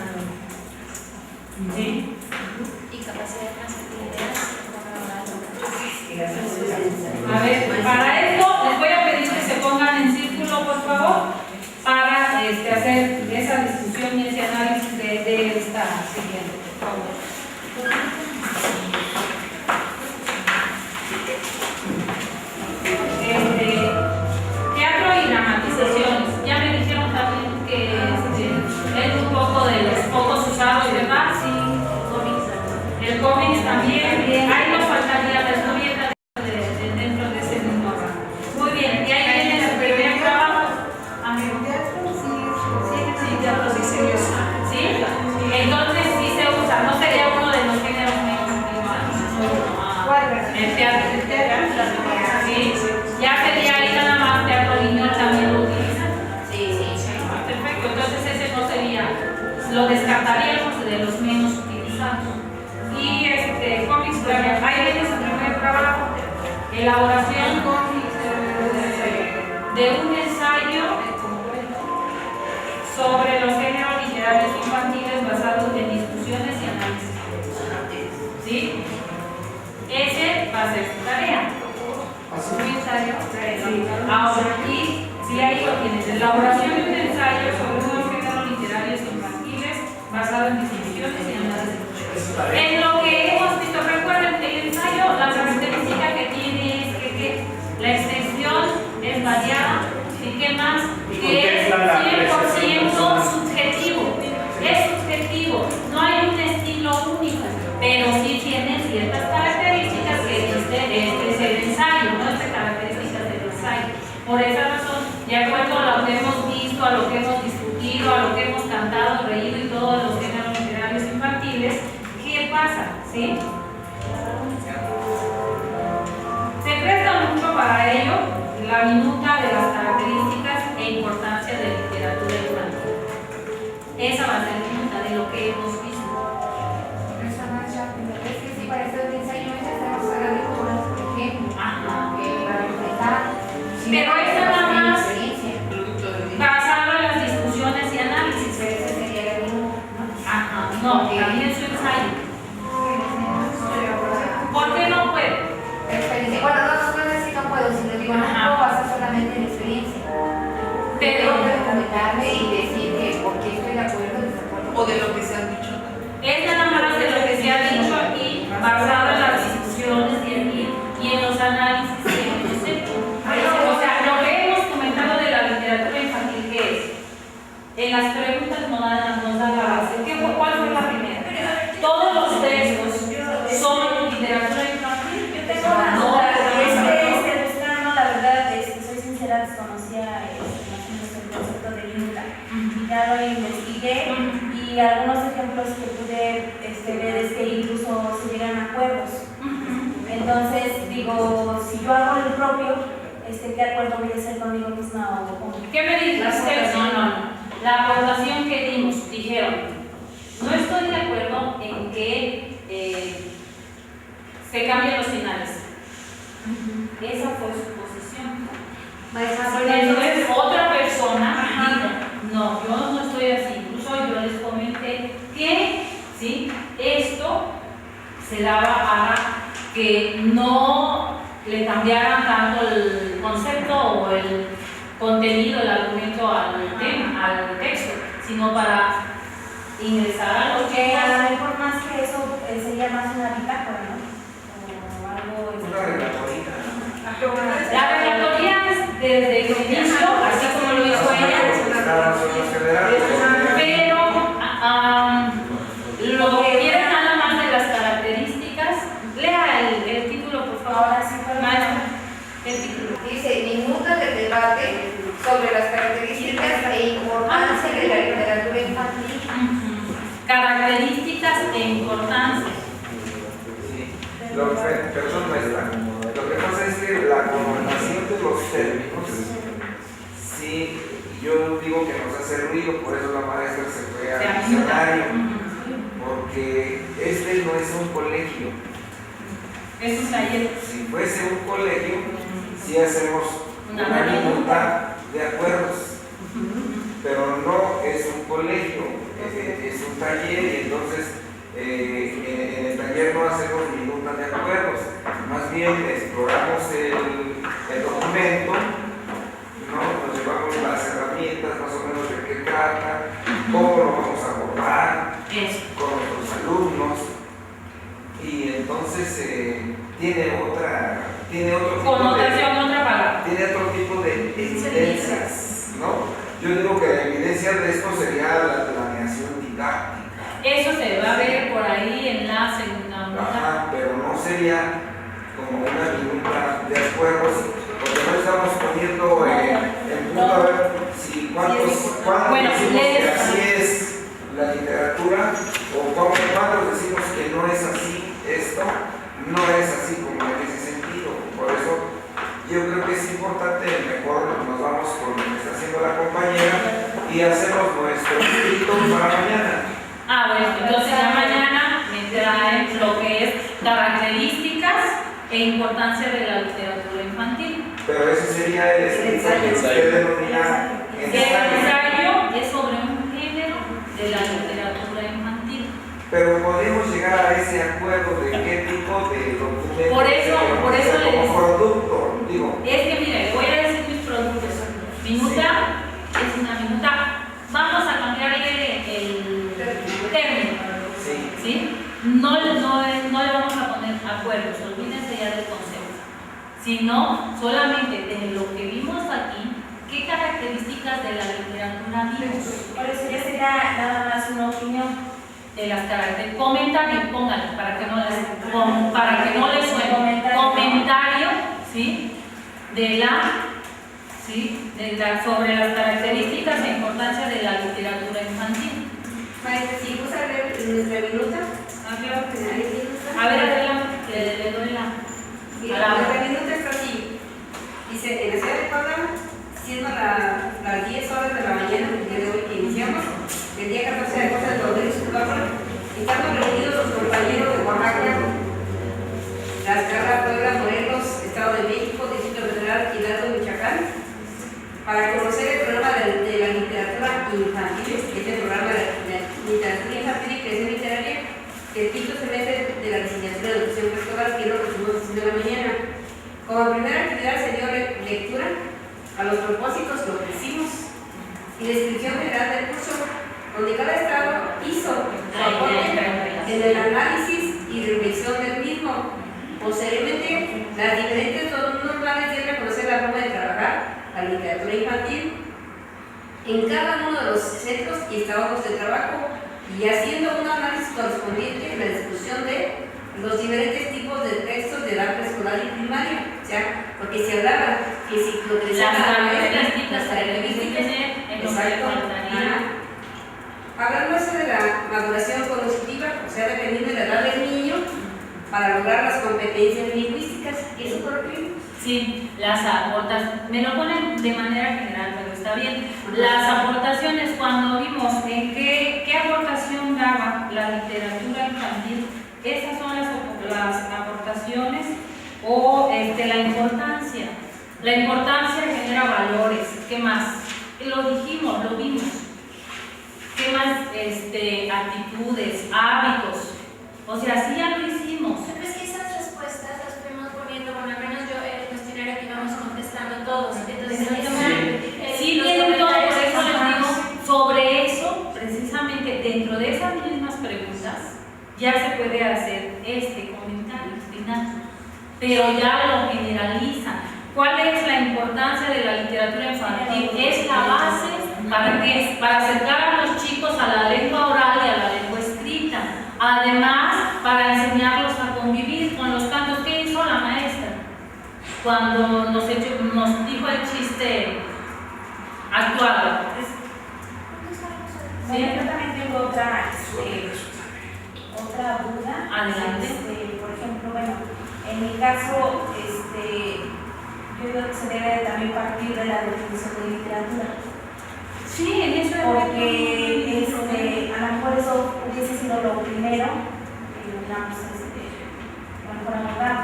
Speaker 1: 9. ¿Sí?
Speaker 6: Y capacidad de transmitir ideas.
Speaker 1: A ver, para esto les voy a pedir que se pongan en círculo, por favor, para hacer esa discusión y ese análisis de esta siguiente, por favor. Teatro y dramatizaciones. Ya me dijeron también que es un poco de los pocos usados y demás. Sí, el cómics también. Ahí nos faltaría la historieta dentro de ese mismo ramo. Muy bien, y ahí viene el primer trabajo. Teatro sí se usa. ¿Sí? Entonces sí se usa. No sería uno de los géneros menos utilizados. El teatro. Sí. Ya sería ahí nada más teatro niño también lo utilizan. Sí. Perfecto. Entonces ese no sería. Lo descartaríamos de los menos utilizados. Y cómics, ahí viene su primer trabajo, elaboración de un ensayo sobre los géneros literarios infantiles basados en discusiones y análisis. ¿Sí? Ese va a ser su tarea. Un ensayo. Ahora, tienes elaboración de un ensayo sobre unos géneros literarios infantiles basado en distinciones y análisis. En lo que hemos visto, recuerden, el ensayo, la característica que tiene es que la extensión es variada y que más que es 100% subjetivo. Es subjetivo, no hay un estilo único, pero sí tiene ciertas características que dice es el ensayo, no estas características del ensayo. Por esa razón, de acuerdo a lo que hemos visto, a lo que hemos discutido, a lo que hemos cantado, reído y todos los géneros literarios infantiles, ¿qué pasa? ¿Sí? Se presta mucho para ello la minuta de las características e importancia de la literatura infantil. Esa va a ser la minuta de lo que hemos visto.
Speaker 7: Personas rápido. Es que si para estos ensayos estamos hablando como las por ejemplo, para enfrentar.
Speaker 1: Pero es nada más basado en las discusiones y análisis.
Speaker 7: Ese sería la minuta, ¿no?
Speaker 1: Ajá, no, también su ensayo. ¿Por qué no puede?
Speaker 7: Experiencia. Bueno, no es si no puedo, sino digo, no puedo basar solamente en experiencia.
Speaker 1: Pero
Speaker 7: tengo que comentarme y decir que por qué estoy de acuerdo o desacuerdo.
Speaker 4: O de lo que se han dicho.
Speaker 1: es nada más de lo que se ha dicho aquí, basado en las discusiones y en los análisis que hemos hecho. O sea, lo que hemos comentado de la literatura infantil, ¿qué es? En las preguntas nos da la base. ¿Cuál fue la primera? Todos los textos son literatura infantil.
Speaker 5: Yo tengo una duda. Este plano, la verdad, soy sincera, desconocía el concepto de minuta. Ya lo investigué y algunos ejemplos que pude ver es que incluso se llegan a acuerdos. Entonces, digo, si yo hago el propio, ¿qué acuerdo voy a hacer conmigo misma o con?
Speaker 1: ¿Qué me dijiste? No. La aportación que dimos, dijeron, no estoy de acuerdo en que se cambien los finales. Esa fue su posición. Entonces otra persona dijo, no, yo no estoy así. Incluso yo les comenté que ¿sí? Esto se daba a que no le cambiaran tanto el concepto o el contenido, el argumento al tema, al texto, sino para ingresar a los
Speaker 5: que a lo mejor más que eso sería más una bitácora, ¿no? O algo.
Speaker 11: Una relatoría.
Speaker 1: La relatoría es desde el inicio, así como lo hizo ella, pero lo que quiere nada más de las características, lea el título, por favor.
Speaker 5: Ahora sí,
Speaker 1: maestra, el título.
Speaker 7: Dice, minuta de debate sobre las características e importancia de la literatura infantil.
Speaker 1: Características e importancia.
Speaker 11: Sí. Perdón, maestra. Lo que pasa es que la connotación de los términos, sí, yo digo que nos hace ruido, por eso la maestra se fue al diccionario, porque este no es un colegio.
Speaker 1: Es un taller.
Speaker 11: Si fuese un colegio, sí hacemos una minuta de acuerdos, pero no es un colegio, es un taller y entonces en el taller no hacemos minuta de acuerdos, más bien exploramos el documento, ¿no? Nos llevamos las herramientas más o menos de qué trata, cómo lo vamos a abordar con nuestros alumnos. Y entonces tiene otro
Speaker 1: connotación, otra palabra.
Speaker 11: Tiene otro tipo de evidencias, ¿no? Yo digo que la evidencia de esto sería la planeación didáctica.
Speaker 1: Eso se va a ver por ahí en la segunda unidad.
Speaker 11: Ajá, pero no sería como una minuta de acuerdos, porque no estamos poniendo en punto a ver si cuántos decimos que así es la literatura o cuántos decimos que no es así. Esto no es así como en ese sentido, por eso yo creo que es importante, mejor nos vamos con lo que está haciendo la compañera y hacemos nuestro escrito para mañana.
Speaker 1: Bueno, entonces ya mañana me traen lo que es características e importancia de la literatura infantil.
Speaker 11: Pero ese sería el escrito que usted denomina
Speaker 1: el ensayo es sobre un género de la literatura infantil.
Speaker 11: Pero podemos llegar a ese acuerdo de qué tipo de documento.
Speaker 1: Por eso le
Speaker 11: como producto, digo.
Speaker 1: Es que mire, voy a decir mis productos. Minuta no le vamos a poner acuerdos, olvídense ya del concepto, sino solamente de lo que vimos aquí, qué características de la literatura vimos.
Speaker 5: Por eso ya sería nada más una opinión.
Speaker 1: De las características, comentario, pónganlo para que no les suene. Comentario, ¿sí? Sobre las características e importancia de la literatura infantil.
Speaker 7: Maestra, si gusta leer nuestra minuta.
Speaker 1: A ver, adelante, le doy la.
Speaker 7: Nuestra minuta está así. Dice, en la ciudad de Puebla, siendo las 10 horas de la mañana del día de hoy que iniciamos, el día 14 de agosto del 2024, estamos reunidos los compañeros de Oaxaca, Tlaxcala, Puebla, Morelos, Estado de México, Distrito Federal, Hidalgo, Michoacán, para conocer el programa de la literatura infantil, que es el programa de la literatura infantil y creación literaria, que el quinto semestre de la licenciatura de educación preescolar, que es lo que estuvimos haciendo en la mañana. Como primera actividad se dio lectura a los propósitos que ofrecimos y descripción general del curso, donde cada estado hizo su aporte en el análisis y reflexión del mismo. Posteriormente, las diferentes normales dieron a conocer la forma de trabajar la literatura infantil en cada uno de los centros y estados de trabajo y haciendo un análisis correspondiente en la discusión de los diferentes tipos de textos de edad preescolar y primaria. O sea, porque se hablaba que si lo que
Speaker 1: las características en lo que le faltaría.
Speaker 7: Hablando eso de la maduración cognitiva, o sea, dependiendo de la edad del niño, para lograr las competencias lingüísticas. ¿Eso por qué?
Speaker 1: Sí, las aportaciones, me lo ponen de manera general, pero está bien. Las aportaciones, cuando vimos en qué aportación daba la literatura infantil, esas son las aportaciones o la importancia. La importancia genera valores. ¿Qué más? Lo dijimos, lo vimos. ¿Qué más? Actitudes, hábitos. O sea, sí ya lo hicimos.
Speaker 6: Pero es que esas respuestas las fuimos poniendo, bueno, al menos yo en el cuestionario que íbamos contestando todos. Entonces,
Speaker 1: sí, tienen todo, por eso les digo, sobre eso, precisamente dentro de esas mismas preguntas, ya se puede hacer este comentario final, pero ya lo generalizan. ¿Cuál es la importancia de la literatura infantil? Es la base para qué? Para acercar a los chicos a la lengua oral y a la lengua escrita. Además, para enseñarlos a convivir con los cantos. ¿Qué hizo la maestra? Cuando nos dijo el chiste actuado.
Speaker 5: ¿Sí? Yo también tengo otra duda.
Speaker 1: Adelante.
Speaker 5: Por ejemplo, bueno, en mi caso, yo creo que se debe también partir de la definición de literatura.
Speaker 1: Sí, en eso
Speaker 5: porque a lo mejor eso hubiese sido lo primero que digamos, a lo mejor abordar.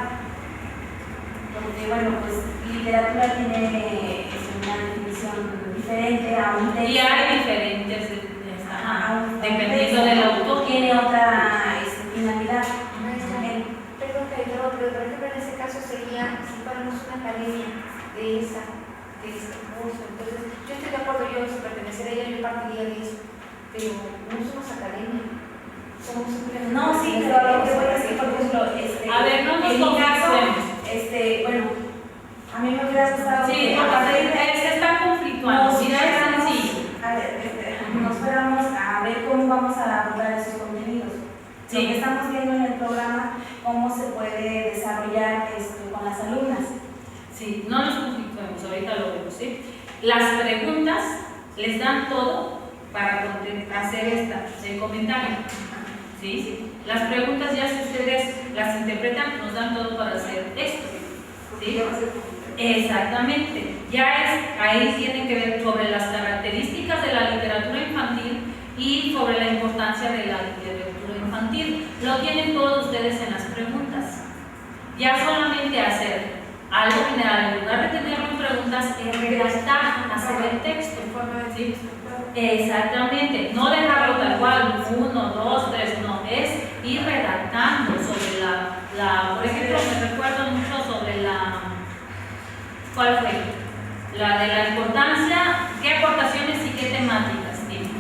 Speaker 5: Porque bueno, pues literatura tiene una definición diferente a un texto.
Speaker 1: Y hay diferentes, dependiendo del autor.
Speaker 5: Tiene otra finalidad.
Speaker 8: Perdón que yo, pero por ejemplo en ese caso sería si fuéramos una academia de este curso. Entonces, yo estoy de acuerdo, yo si perteneciera a ella, yo partiría de eso, pero no somos academia, somos simplemente.
Speaker 5: No, sí, pero lo que voy a decir, por ejemplo,
Speaker 1: a ver, no nos
Speaker 5: en mi caso,
Speaker 1: bueno,
Speaker 5: a mí me hubiera gustado.
Speaker 1: Sí, se está conflictuando.
Speaker 5: Nos fuéramos a ver cómo vamos a abordar esos contenidos.
Speaker 1: Sí.
Speaker 5: Lo que estamos viendo en el programa, cómo se puede desarrollar con las alumnas.
Speaker 1: Sí, no nos conflictuemos, ahorita lo vemos, ¿sí? Las preguntas les dan todo para hacer el comentario. ¿Sí? Las preguntas ya si ustedes las interpretan, nos dan todo para hacer esto. ¿Sí? Exactamente. Ahí tienen que ver sobre las características de la literatura infantil y sobre la importancia de la literatura infantil. Lo tienen todos ustedes en las preguntas. Ya solamente hacer algo general, en lugar de tenerlo en preguntas, es redactar, hacer el texto. ¿Sí? Exactamente, no dejarlo tal cual, 1, 2, 3, no, es ir redactando sobre por ejemplo, me recuerdo mucho sobre ¿cuál fue? La de la importancia, qué aportaciones y qué temáticas tiene.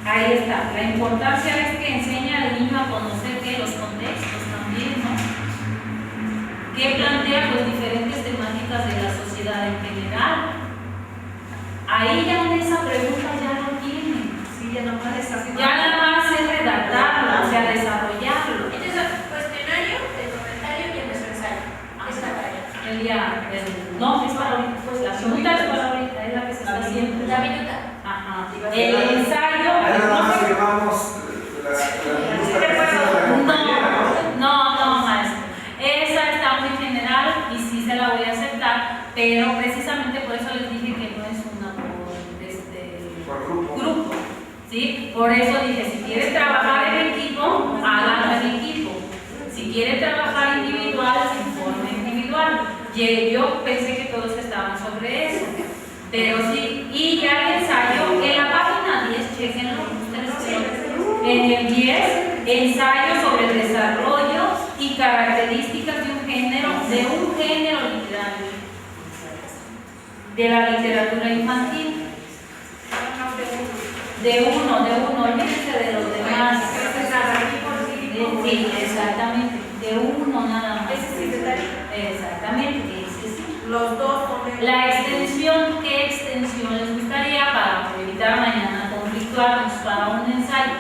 Speaker 1: Ahí está. La importancia es que enseña al niño a conocer que los contextos también, ¿no? Que plantea pues diferentes temáticas de la sociedad en general. Ahí ya en esa pregunta ya lo tiene.
Speaker 8: Sí, ya no puedes hacer.
Speaker 1: Ya nada más es redactarlo, o sea, desarrollarlo.
Speaker 6: Entonces, cuestionario, el comentario y el ensayo. Es la tarea.
Speaker 1: No, es para ahorita. Pues la pregunta es para ahorita, es la que se está haciendo.
Speaker 6: La minuta.
Speaker 1: Ajá. El ensayo.
Speaker 11: Ahí nada más
Speaker 1: No,
Speaker 11: firmamos
Speaker 1: no, maestro. Esa está muy general y sí se la voy a aceptar, pero precisamente por eso les dije que no es una
Speaker 11: por grupo.
Speaker 1: ¿Sí? Por eso dije, si quiere trabajar en equipo, háganlo en equipo. Si quiere trabajar individual, en forma individual. Yo pensé que todos estaban sobre eso, pero sí. Y ya el ensayo, en la página 10, chequenlo, en el 10, ensayo sobre el desarrollo y características de un género literario, de la literatura infantil. De uno, olvídense de los demás. Sí, exactamente, de uno nada más. Exactamente, ese sí.
Speaker 8: Los dos.
Speaker 1: La extensión, ¿qué extensión les gustaría para evitar mañana conflictuarnos para un ensayo?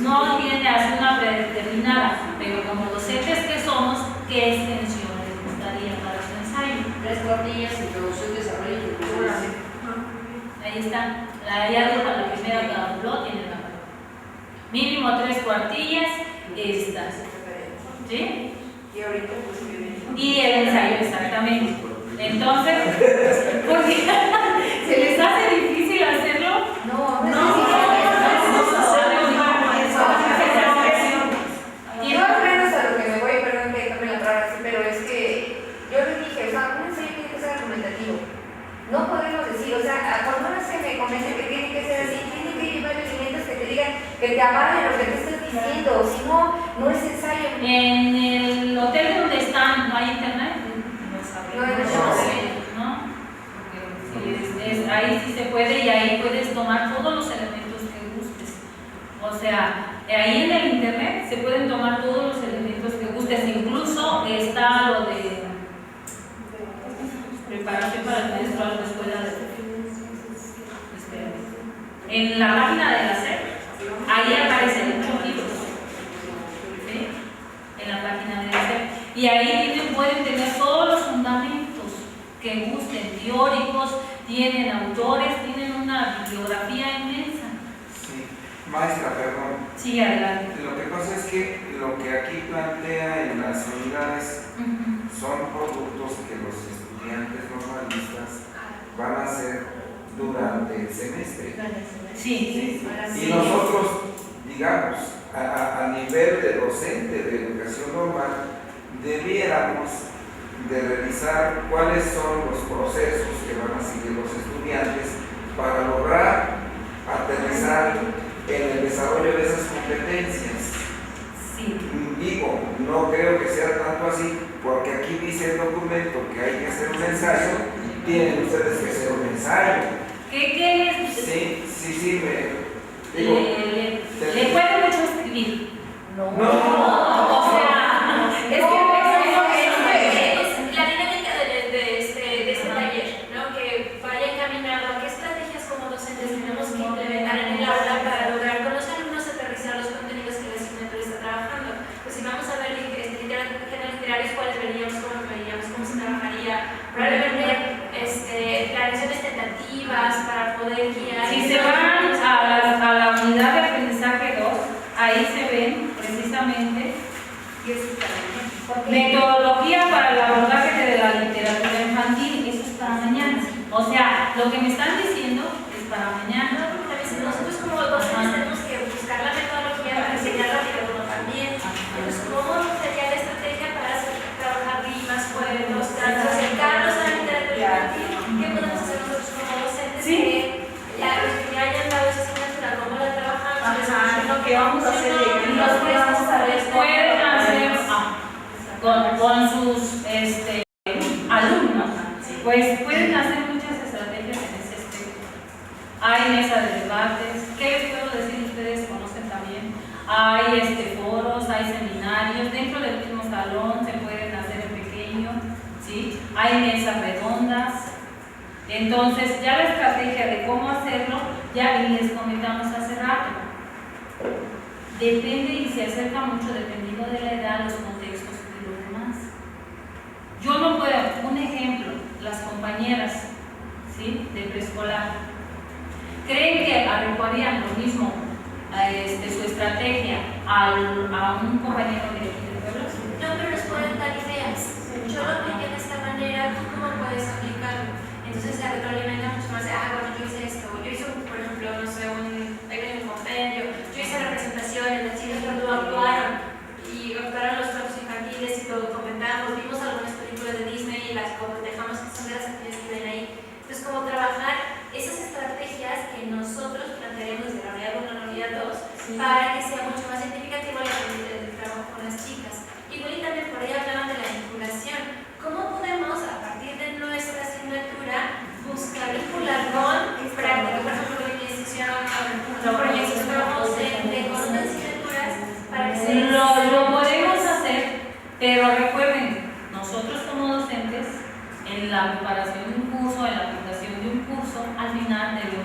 Speaker 1: No tiene así una predeterminada, pero como docentes que somos, ¿qué extensión les gustaría para su ensayo?
Speaker 7: 3 cuartillas, introducción, desarrollo y conclusión.
Speaker 1: Ahí está. Ya dijo la primera que habló, tiene la palabra. Mínimo 3 cuartillas, estas. ¿Sí?
Speaker 8: Y ahorita pues
Speaker 1: Y el ensayo, exactamente. Entonces, porque se les hace difícil hacerlo.
Speaker 7: Y no es menos a lo que me voy, perdón que tome la palabra así, pero es que yo les dije, o sea, un ensayo tiene que ser argumentativo. No podemos decir, o sea, cuando uno se me convence que tiene que ser así, tiene que llevar elementos que te digan, que te avalen lo que te estoy diciendo, si no, no es ensayo.
Speaker 1: En el hotel donde están, ¿no hay internet? ¿No? Porque ahí sí se puede y ahí puedes tomar todos los elementos que gustes. O sea, ahí en el internet se pueden tomar todos los elementos que gustes, incluso está lo de preparación para el maestro a la escuela de en la página de la SEP, ahí aparecen muchos libros, ¿sí? En la página de la SEP, y ahí pueden tener todos los fundamentos que gusten, teóricos, tienen autores, tienen una bibliografía inmensa.
Speaker 11: Sí, maestra, perdón.
Speaker 1: Sí, adelante.
Speaker 11: Lo que pasa es que lo que aquí plantea en las unidades son productos que los estudiantes normalistas van a hacer durante el semestre.
Speaker 1: Sí.
Speaker 11: Y nosotros, digamos, a nivel de docente de educación normal, debiéramos de revisar cuáles son los procesos que van a seguir los estudiantes para lograr aterrizar en el desarrollo de esas competencias.
Speaker 1: Sí.
Speaker 11: Digo, no creo que sea tanto así, porque aquí dice el documento que hay que hacer un ensayo, tienen ustedes que hacer un ensayo.
Speaker 1: ¿Qué es?
Speaker 11: Sí,
Speaker 1: le puede mucho escribir.
Speaker 11: No.
Speaker 1: O sea, es que
Speaker 6: la dinámica de este taller, ¿no? Que vaya encaminado a qué estrategias como docentes tenemos que implementar en el aula para lograr con los alumnos aterrizar los contenidos que la asignatura está trabajando. Pues si vamos a ver géneros literarios, ¿cuáles veríamos, cómo se trabajaría? Probablemente planeaciones tentativas para poder guiar.
Speaker 1: Si se van a la unidad de aprendizaje 2, ahí se ven precisamente metodología para el abordaje de la literatura infantil. Eso es para mañana. O sea, lo que me están diciendo es para mañana.
Speaker 6: Nosotros como docentes tenemos que buscar la metodología para enseñarla, pero uno también. Entonces, ¿cómo sería la estrategia para trabajar rimas, cuentos, acercarnos a la literatura infantil? ¿Qué podemos hacer nosotros como docentes?
Speaker 1: Sí.
Speaker 6: Los que ya hayan dado esa asignatura, ¿cómo la trabajamos?
Speaker 8: Lo que vamos a hacer
Speaker 1: pueden hacer con sus alumnos, pues pueden hacer muchas estrategias en ese aspecto. Hay mesa de debates. ¿Qué les puedo hay foros, hay seminarios, dentro del mismo salón se pueden hacer en pequeño, ¿sí? Hay mesas redondas. Entonces, ya la estrategia de cómo hacerlo, ya les comentamos hace rato. Depende y se acerca mucho dependiendo de la edad, los contextos y lo demás. Yo no puedo, un ejemplo, las compañeras, ¿sí?, de preescolar, ¿creen que adecuarían lo mismo su estrategia a un compañero de pueblo?
Speaker 6: No, pero nos pueden dar ideas. Yo lo apliqué de esta manera, ¿tú cómo puedes aplicarlo? Entonces se retroalimenta mucho más de, bueno, yo hice esto, yo hice, por ejemplo, no sé, un pequeño compendio, yo hice representaciones, las chicas cuando actuaron los cuentos infantiles y todo, comentamos, vimos algunas películas de Disney y las dejamos que son de las actividades que ven ahí. Entonces, como trabajar esas estrategias que nosotros plantearemos de la unidad 1 a la unidad 2 para que sea mucho más significativo el trabajo con las chicas. Igual y también por ahí hablaban de la vinculación. ¿Cómo podemos, a partir de nuestra asignatura, buscar vincular con práctica, por ejemplo, con iniciación, con proyectos docente, con otras asignaturas, para que se
Speaker 1: lo podemos hacer, pero recuerden, nosotros como docentes, en la preparación de un curso, en la aplicación de un curso, al final debemos